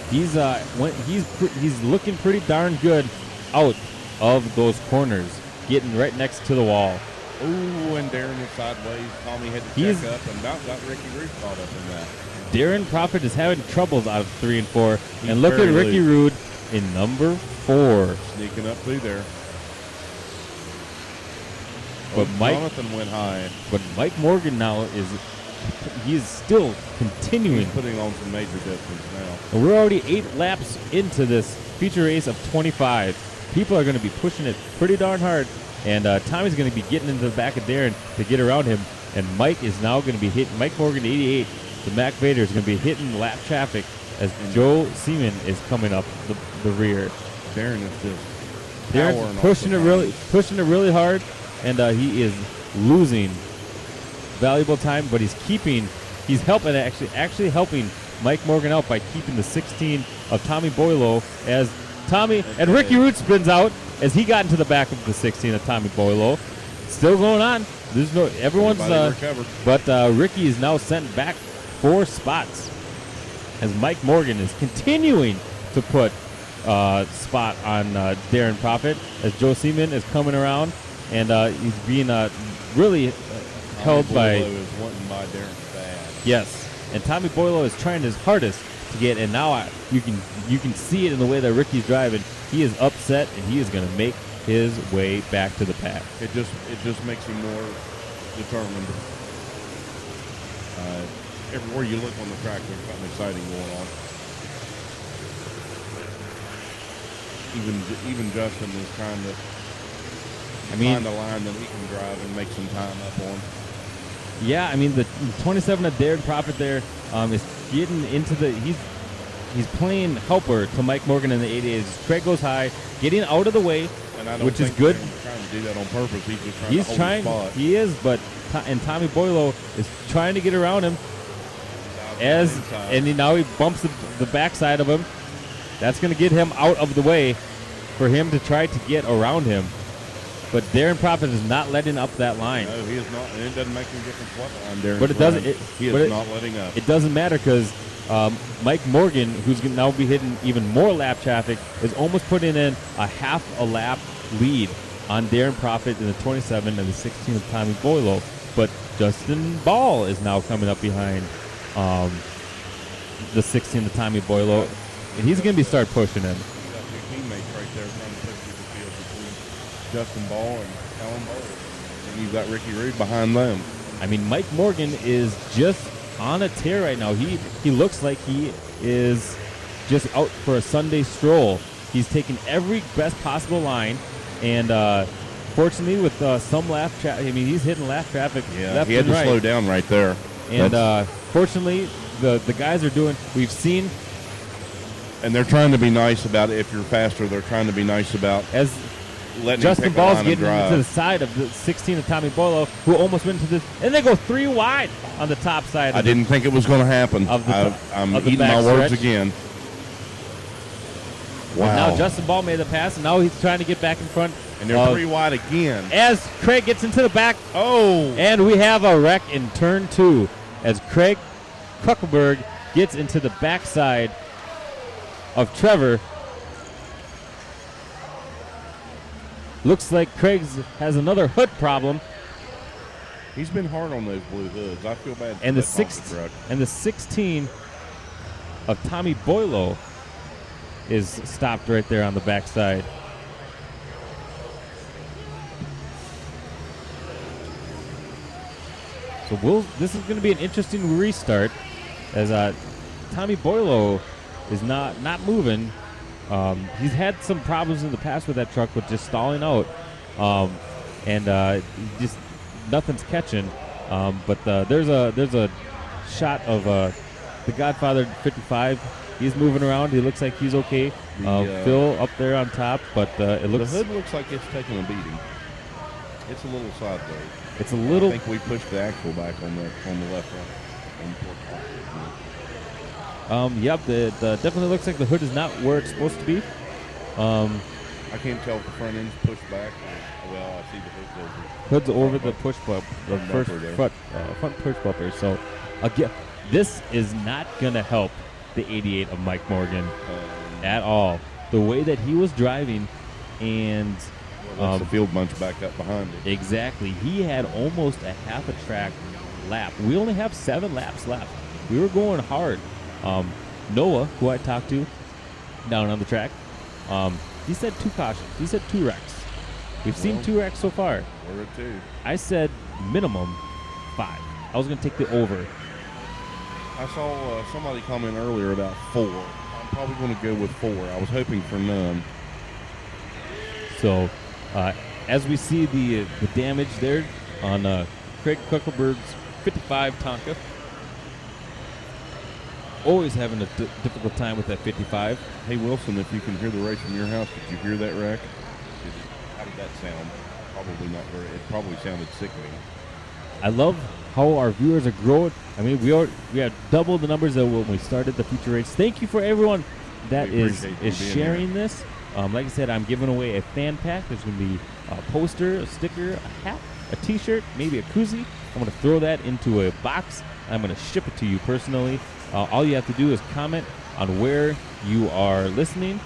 He's looking pretty darn good out of those corners, getting right next to the wall. Ooh, and Darren was sideways. Tommy had to check up and about got Ricky Rude caught up in that. Darren Prophet is having troubles out of 3 and 4. And look at Ricky Rude in number 4. Sneaking up through there. But Jonathan went high. But Mike Morgan now he's still continuing. He's putting on some major distance now. And we're already 8 laps into this feature race of 25. People are going to be pushing it pretty darn hard. And Tommy's going to be getting into the back of Darren to get around him. And Mike is now going to be hitting. Mike Morgan, 88. The Mac Vader is going to be hitting lap traffic as Joe Seaman is coming up the rear. Darren is just Darren's pushing it really hard. And he is losing valuable time, but he's helping actually helping Mike Morgan out by keeping the 16 of Tommy Boileau as Tommy and Ricky Root spins out as he got into the back of the 16 of Tommy Boileau. Still going on. There's no everyone's but Ricky is now sent back 4 spots as Mike Morgan is continuing to put spot on Darren Prophet as Joe Seaman is coming around. And he's being really held by. Is wanting by Darren bad. Yes, and Tommy Boileau is trying his hardest to get. And now you can see it in the way that Ricky's driving. He is upset, and he is going to make his way back to the pack. It just makes him more determined. Everywhere you look on the track, there's something exciting going on. Even Justin is trying to. Find a line that he can drive and make some time up on. Yeah, I mean the 27 of Darren Prophet there is getting into the he's playing helper to Mike Morgan in the 88. His tread goes high, getting out of the way, which is good. He's trying to do that on purpose. He's just trying to hold his spot. He is, but and Tommy Boileau is trying to get around him now he bumps the backside of him. That's going to get him out of the way for him to try to get around him. But Darren Prophet is not letting up that line. No, he is not. And it doesn't make him different what line Darren's But it doesn't. He is not letting up. It doesn't matter because Mike Morgan, who's going to now be hitting even more lap traffic, is almost putting in a half a lap lead on Darren Prophet in the 27 and the 16 of Tommy Boileau. But Justin Ball is now coming up behind the 16 of Tommy Boileau. And he's going to start pushing him. You got 2 teammates right there trying to push through the field between Justin Ball and Alan Bowles. And you've got Ricky Rude behind them. I mean, Mike Morgan is just on a tear right now. He looks like he is just out for a Sunday stroll. He's taking every best possible line. And fortunately, with some lap traffic, I mean, he's hitting lap traffic left he had and to right. slow down right there. And fortunately, the guys are doing. We've seen, and they're trying to be nice about it. If you're faster, they're trying to be nice about as letting Justin him pick a Ball's line and getting drive. into the side of the 16 of Tommy Boilo, who almost went into this, and they go 3 wide on the top side. I didn't think it was going to happen. I'm of the eating my back words stretch. again. And Wow. now Justin Ball made the pass, and now he's trying to get back in front. And they're 3 wide again. As Craig gets into the back. Oh! And we have a wreck in turn 2 as Craig Kuckelberg gets into the backside of Trevor. Looks like Craig has another hood problem. He's been hard on those blue hoods. I feel bad for And the that Tonka truck. 16 of Tommy Boilo is stopped right there on the backside. So this is going to be an interesting restart as Tommy Boilo is not moving. He's had some problems in the past with that truck with just stalling out, and just nothing's catching. But there's a shot of the Godfather 55. He's moving around. He looks like he's okay. Phil up there on top, but it looks. The hood looks like it's taking a beating. It's a little sideways. It's a little. I think we pushed the axle back on the left front. Yep. It definitely looks like the hood is not where it's supposed to be. I can't tell if the front end's pushed back. Well, I see the hood's over. Hood's over the push bump, the first front push bumper. So, again, this is not gonna help the 88 of Mike Morgan at all. The way that he was driving, and the field bunch back up behind it. Exactly. He had almost a half a track lap. We only have 7 laps left. We were going hard. Noah, who I talked to down on the track, he said 2 cautions. He said 2 wrecks. We've seen 2 wrecks so far. We're at 2. I said minimum 5. I was going to take the over. I saw somebody comment earlier about 4. I'm probably going to go with 4. I was hoping for none. So, as we see the damage there on Craig Kuckelberg's 55 Tonka. Always having a difficult time with that 55. Hey, Wilson, if you can hear the race from your house, did you hear that wreck? How did that sound? Probably not very. It probably sounded sickening. I love how our viewers are growing. I mean, we have double the numbers of when we started the feature race. Thank you for everyone that is sharing this. Like I said, I'm giving away a fan pack. There's going to be a poster, a sticker, a hat, a T-shirt, maybe a koozie. I'm going to throw that into a box. I'm going to ship it to you personally. All you have to do is comment on where you are listening,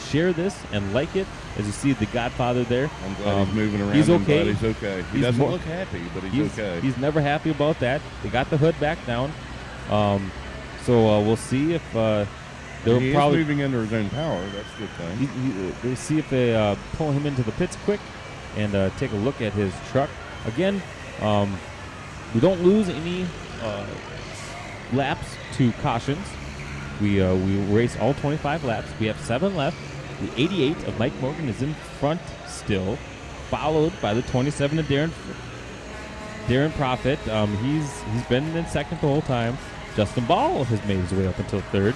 share this, and like it. As you see the Godfather there. I'm glad he's moving around. He's okay. He's okay. He doesn't look happy, but he's okay. He's never happy about that. They got the hood back down. So we'll see if He probably is moving under his own power. That's a good thing. We'll see if they pull him into the pits quick and take a look at his truck. Again, we don't lose any laps to cautions. We race all 25 laps. We have 7 left. The 88 of Mike Morgan is in front still, followed by the 27 of Darren Profit. He's been in second the whole time. Justin Ball has made his way up until third.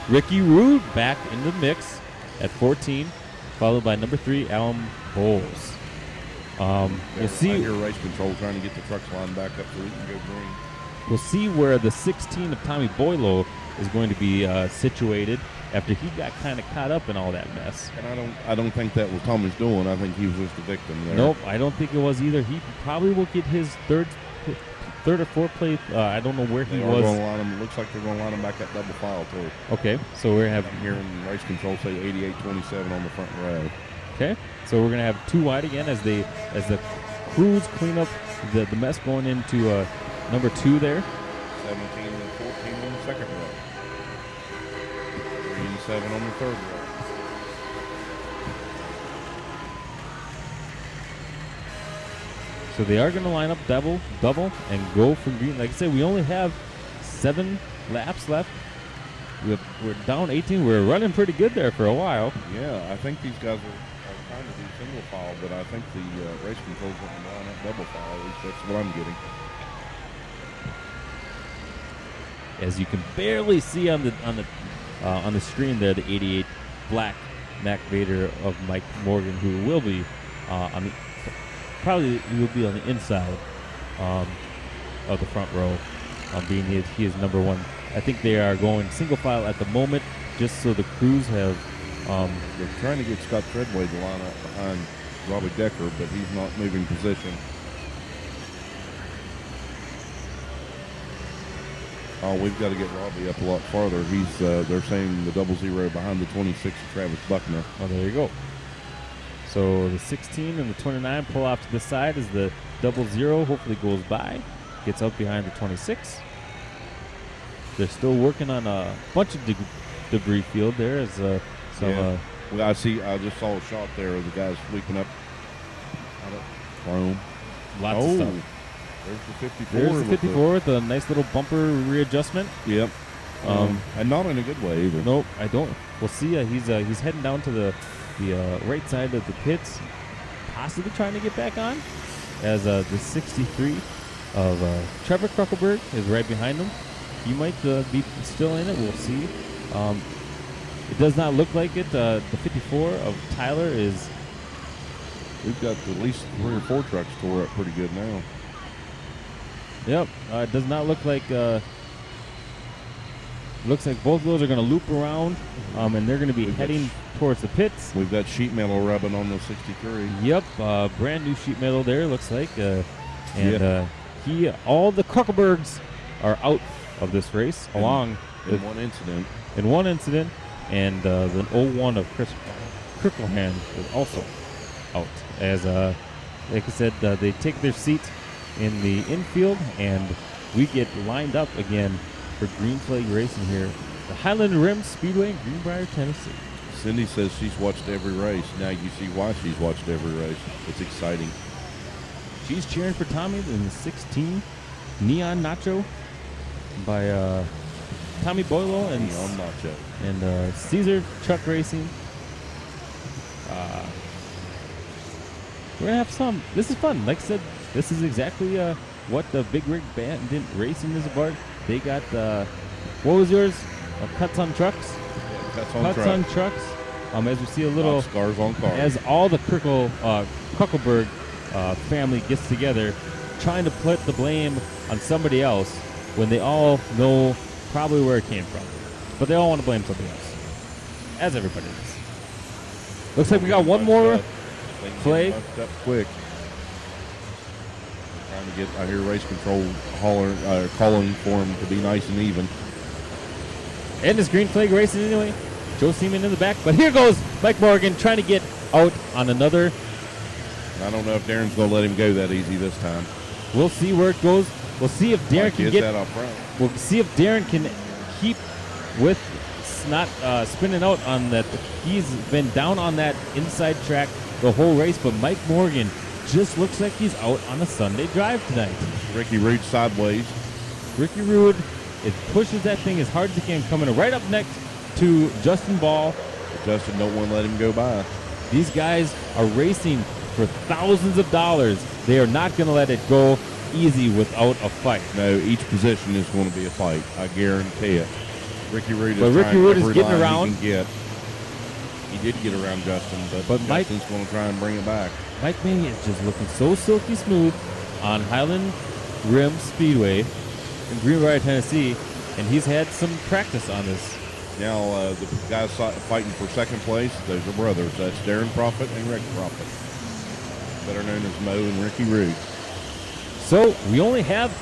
Ricky Rude back in the mix at 14, followed by number 3, Alan Bowles. We'll see. I hear race control trying to get the trucks lined back up so we can go green. We'll see where the 16 of Tommy Boilo is going to be situated after he got kind of caught up in all that mess. And I don't think that was Tommy's doing. I think he was just a victim there. Nope, I don't think it was either. He probably will get his third or fourth place. I don't know where he was. It looks like they're going to line him back up double file too. Okay, so we're going to have hearing race control say 88-27 on the front row. Okay, so we're going to have 2 wide again as the crews clean up the mess going into number 2 there. 17 and 14 on the second row. 3 and 7 on the third row. So they are going to line up double, and go for green. Like I said, we only have 7 laps left. We're down 18. We're running pretty good there for a while. Yeah, I think these guys are trying to do single file, but I think the race controls want to line up double file. At least that's what I'm getting. as you can barely see on the screen there, the 88 black Mac Vader of Mike Morgan, who will be probably will be on the inside of the front row, being he is number one. I think they are going single file at the moment, just so the crews have. They're trying to get Scott Treadway to line up behind Robbie Decker, but he's not moving position. Oh, we've got to get Robbie up a lot farther. He's they're saying the 00 behind the 26 of Travis Buckner. Oh, there you go. So the 16 and the 29 pull off to the side as the 00 hopefully goes by, gets up behind the 26. They're still working on a bunch of debris field there as some. Yeah. Well, I just saw a shot there of the guys sweeping up out of chrome. Lots of stuff. There's the 54. There's the 54 with a nice little bumper readjustment. Yep. And not in a good way either. Nope, I don't. We'll see. He's heading down to the right side of the pits, possibly trying to get back on, as the 63 of Trevor Kruckelberg is right behind him. He might be still in it. We'll see. It does not look like it. The 54 of Tyler is. We've got at least 3 or 4 trucks tore up pretty good now. Yep. It does not look like. Looks like both of those are going to loop around, and they're going to be heading towards the pits. We've got sheet metal rubbing on the 63. Yep, brand new sheet metal there. Looks like, all the Kruckelbergs are out of this race, along in one incident. In one incident, and the 01 of Chris Cricklehand is also out. As like I said, they take their seat in the infield, and we get lined up again for green flag racing here, the Highland Rim Speedway in Greenbrier, Tennessee. Cindy says she's watched every race. Now you see why she's watched every race. It's exciting. She's cheering for Tommy in the 16 Neon Nacho by Tommy Boilo and Neon Nacho and Caesar Truck Racing. We're gonna have some. This is fun. Like I said, this is exactly what the Big Rig Bandit Racing is about. They got what was yours? Cuts on trucks. Yeah, cuts on trucks. As we see a little scars on cars. As all the Kruckelberg family gets together, trying to put the blame on somebody else when they all know probably where it came from, but they all want to blame somebody else, as everybody does. Looks like we got one more flag. Up quick. Trying to get, I hear race control calling for him to be nice and even. And it's green flag racing anyway. Joe Seaman in the back, but here goes Mike Morgan trying to get out on another. I don't know if Darren's going to let him go that easy this time. We'll see where it goes. We'll see if Darren can get that up front. We'll see if Darren can keep with not spinning out on that. He's been down on that inside track the whole race, but Mike Morgan just looks like he's out on a Sunday drive tonight. Ricky Rude sideways. Ricky Rude, it pushes that thing as hard as he can, coming right up next to Justin Ball. But Justin don't want to let him go by. These guys are racing for thousands of dollars. They are not going to let it go easy without a fight. No, each position is going to be a fight. I guarantee it. Ricky Rude is getting around. He did get around Justin, but Justin's going to try and bring it back. Mike Manny is just looking so silky smooth on Highland Rim Speedway in Greenbrier, Tennessee, and he's had some practice on this. Now, the guys fighting for second place, those are brothers. That's Darren Prophet and Rick Prophet, better known as Mo and Ricky Rude. So we only have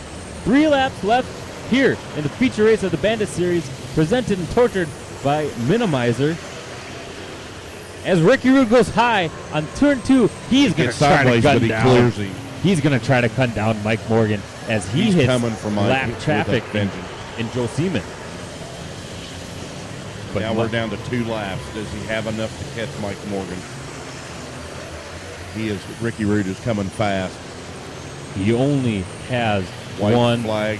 3 laps left here in the feature race of the Bandit Series, presented and tortured by Minimizer. As Ricky Rude goes high on turn 2, he's going to try to cut down. He's going to try to cut down Mike Morgan as he's hits coming from lap traffic in Joe Seaman. But now we're down to 2 laps. Does he have enough to catch Mike Morgan? Ricky Rude is coming fast. He only has one lap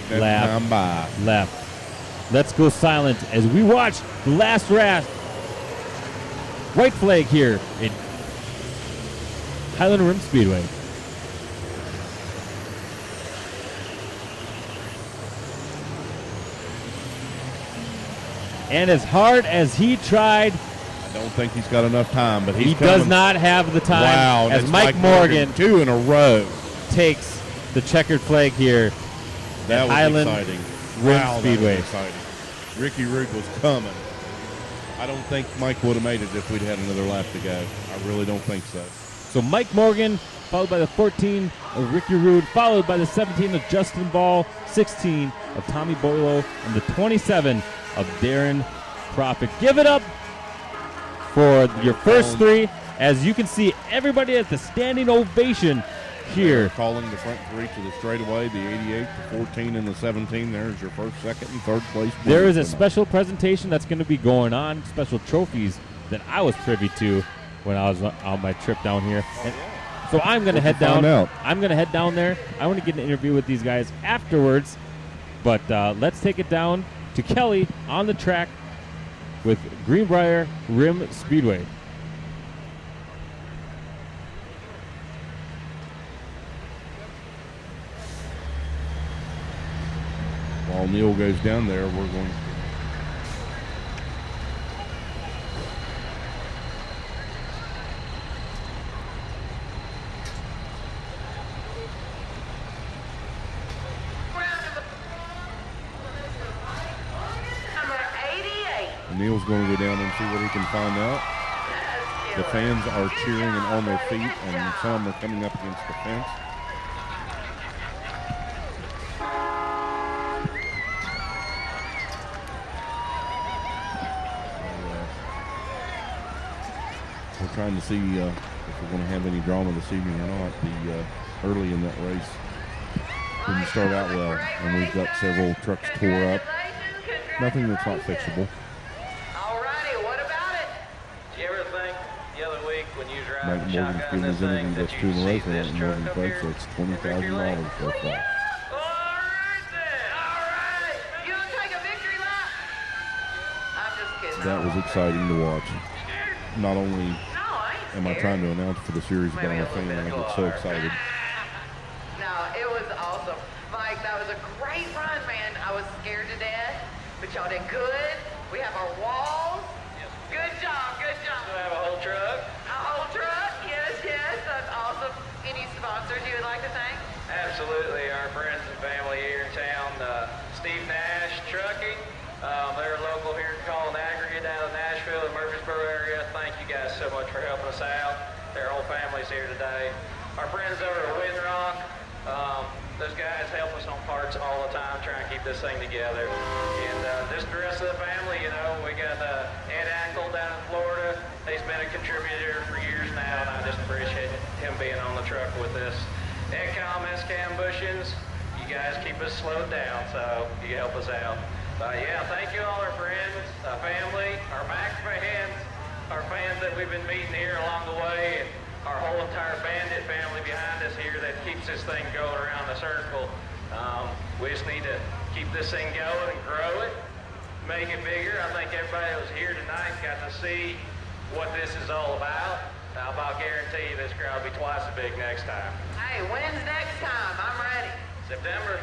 left. Let's go silent as we watch the last race. White flag here in Highland Rim Speedway. And as hard as he tried, I don't think he's got enough time, but he does not have the time. Wow, as that's Mike Morgan 2 in a row. takes the checkered flag here That at was Highland exciting. Rim Wow, Speedway. that was exciting. Ricky Rude was coming. I don't think Mike would have made it if we'd had another lap to go. I really don't think so. So Mike Morgan, followed by the 14 of Ricky Rude, followed by the 17 of Justin Ball, 16 of Tommy Boylo, and the 27 of Darren Profit. Give it up for your first three. As you can see, everybody at the standing ovation here. Calling the front three to the straightaway, the 88, the 14, and the 17. There's your first, second, and third place. There is a winners tonight. special presentation that's going to be going on, special trophies that I was privy to when I was on my trip down here. And so I'm going to head down. I'm going to head down there. I want to get an interview with these guys afterwards. But let's take it down to Kelly on the track with Greenbrier Rim Speedway. While Neil goes down there, we're going to Number 88. Neil's going to go down and see what he can find out. The fans are cheering and on their feet, and some are coming up against the fence. We're trying to see if we're going to have any drama this evening or not. Early in that race didn't start out well, and we've got several trucks tore up. Nothing that's not fixable. Alrighty, what about it? Did you ever think the other week when you drive Mike the Morgan's shotgun giving this us anything thing that's that 2 you in a row see for this Mike truck Morgan up folks, here? so it's $20,000 so far. Alright then. Alright. You want to take a victory lap? I'm just kidding. That was exciting to watch. Not only No, I ain't am I scared. trying to announce for the series, but I'm a fan and I get so excited. No, it was awesome. Mike, that was a great run, man. I was scared to death, but y'all did good. We have our walls. Good job, good job. Do I have a whole truck? A whole truck, yes, yes. That's awesome. Any sponsors you would like to thank? Absolutely. Our friends and family here in town, Steve Nash Trucking. They're local here in Collin Aggregate down in Nashville and Murfreesboro area. Thank you guys so much for helping us out. Their whole family's here today. Our friends over at Windrock, those guys help us on parts all the time, trying to keep this thing together. And just the rest of the family, you know, we got Ed Ankle down in Florida. He's been a contributor for years now, and I just appreciate him being on the truck with us. EdCom, SCAM Bushings, you guys keep us slowed down, so you help us out. Yeah, thank you all our friends, family, our Mac fans, our fans that we've been meeting here along the way, and our whole entire Bandit family behind us here that keeps this thing going around the circle. We just need to keep this thing going and grow it, make it bigger. I think everybody that was here tonight got to see what this is all about. I'll about guarantee you this crowd will be twice as big next time. Hey, when's next time? I'm ready. September.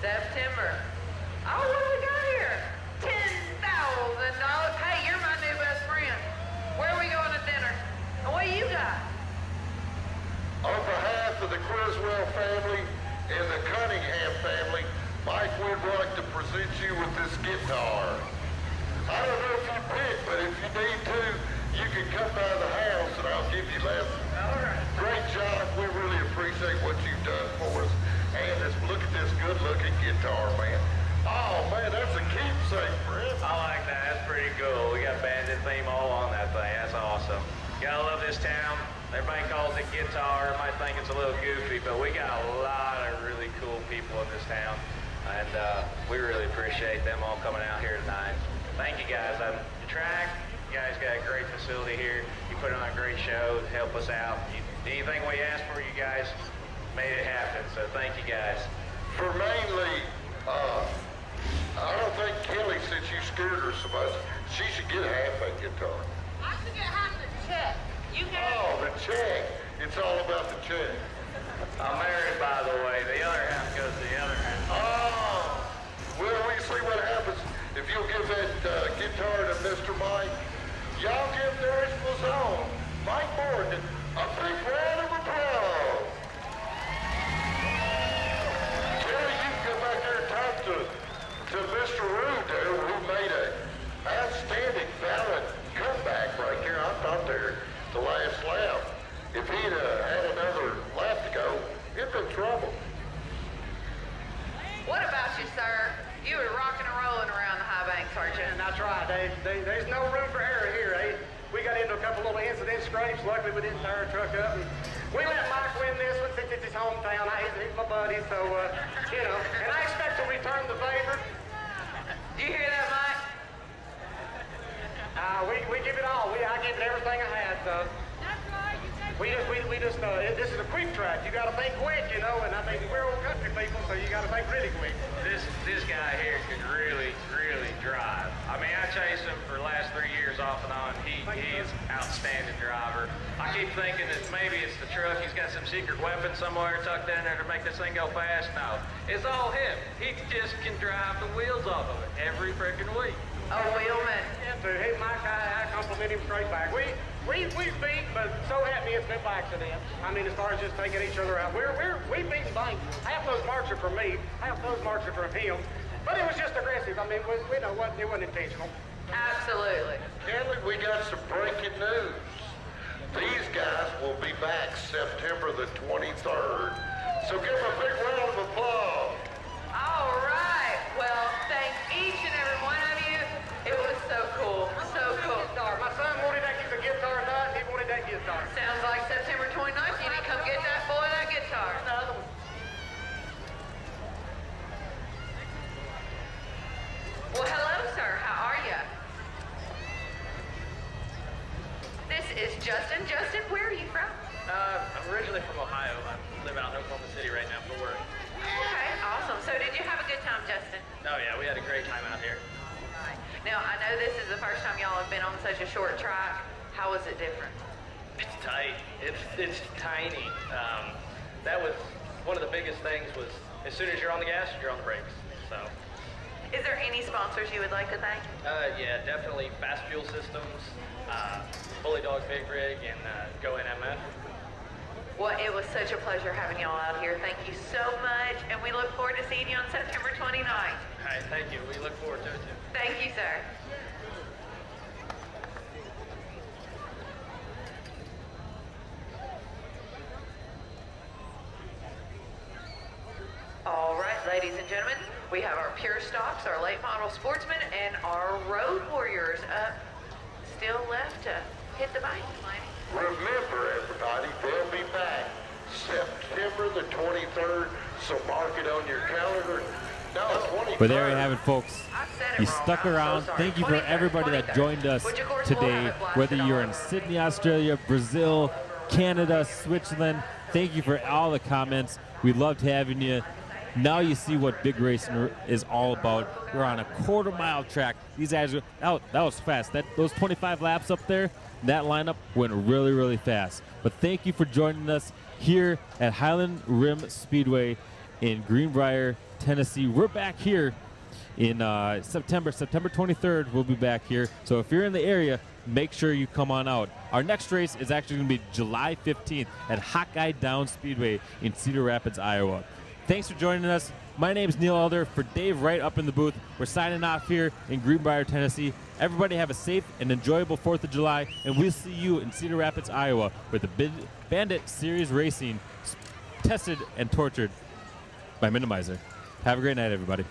September. Oh, what do we got here? $10,000. Hey, you're my new best friend. Where are we going to dinner? And what do you got? On behalf of the Criswell family and the Cunningham family, Mike, we'd like to present you with this guitar. I don't know if you pick, but if you need to, you can come by the house and I'll give you lessons. All right. Great job. We really appreciate what you've done for us. And look at this good-looking guitar, man. Oh, man, that's a keepsake, friend. I like that. That's pretty cool. We got Bandit theme all on that thing. That's awesome. Gotta love this town. Everybody calls it guitar. Might think it's a little goofy, but we got a lot of really cool people in this town. And we really appreciate them all coming out here tonight. Thank you guys. The track, you guys got a great facility here. You put on a great show to help us out. Anything we asked for, you guys made it happen. So thank you guys. For mainly, I don't think Kelly, since you scared her so much, she should get half that guitar. I should get half the check. You get Oh, the check. It's all about the check. I'm married, by the way. The other half goes to the other half. Oh, well, we see what happens if you'll give that guitar There's no room for error here. We got into a couple little incident scrapes. Luckily, we didn't tear our truck up. And we let Mike win this one since it's his hometown. He's my buddy, so, and I expect to return the favor. Do you hear that, Mike? We give it all. I give it everything I had. This is a quick track. You got to think quick, and I think we're old country people, so you got to think really quick. This guy here can really, really drive. I mean, I chased him for the last 3 years off and on. He is an outstanding driver. I keep thinking that maybe it's the truck. He's got some secret weapon somewhere tucked in there to make this thing go fast. No, it's all him. He just can drive the wheels off of it every freaking week. A wheelman. Yeah, dude. Hey, Mike, I compliment him straight back. We beat, but so happy it's been by accident. I mean, as far as just taking each other out, we beat bank. Half those marks are from me, half those marks are from him. But it was just aggressive. I mean, we know what it wasn't intentional. Absolutely. Kelly, we got some breaking news. These guys will be back September the 23rd. So give them a big round of applause. All right. Well, thank each and every one of you. It was so cool. So cool. My son wanted that guitar nut, and he wanted that guitar. Sounds like September 29th. You need to come get that boy that guitar. Well, hello, sir. How are you? This is Justin. Justin, where are you from? I'm originally from Ohio. I live out in Oklahoma City right now for work. Okay, awesome. So did you have a good time, Justin? Oh yeah, we had a great time out here. Right. Now, I know this is the first time y'all have been on such a short track. How was it different? It's tight. It's tiny. That was one of the biggest things was as soon as you're on the gas, you're on the brakes. So. Is there any sponsors you would like to thank? Yeah, definitely Fast Fuel Systems, Bully Dog Big Rig, and Go NMF. Well, it was such a pleasure having y'all out here. Thank you so much, and we look forward to seeing you on September 29th. All right, thank you. We look forward to it too. Thank you, sir. All right, ladies and gentlemen, we have our pure stocks, our late model sportsmen, and our road warriors up. Still left to hit the bank, lady. Remember, everybody, they'll be back September the 23rd, so mark it on your calendar. No, 23rd. But there you have it, folks. I said it You wrong. stuck I'm so around. sorry. Thank you for 23rd, everybody that 23rd. joined us Which, of course, we'll today, have it blasted whether all you're in over. Sydney, Australia, Brazil, Canada, Switzerland. Thank you for all the comments. We loved having you. Now you see what big racing is all about. We're on a quarter-mile track. These guys, that was fast. Those 25 laps up there, that lineup went really, really fast. But thank you for joining us here at Highland Rim Speedway in Greenbrier, Tennessee. We're back here in September 23rd. We'll be back here. So if you're in the area, make sure you come on out. Our next race is actually going to be July 15th at Hawkeye Down Speedway in Cedar Rapids, Iowa. Thanks for joining us. My name is Neil Elder. For Dave Wright up in the booth, we're signing off here in Greenbrier, Tennessee. Everybody have a safe and enjoyable 4th of July, and we'll see you in Cedar Rapids, Iowa, where the Bandit Series Racing tested and tortured by Minimizer. Have a great night, everybody.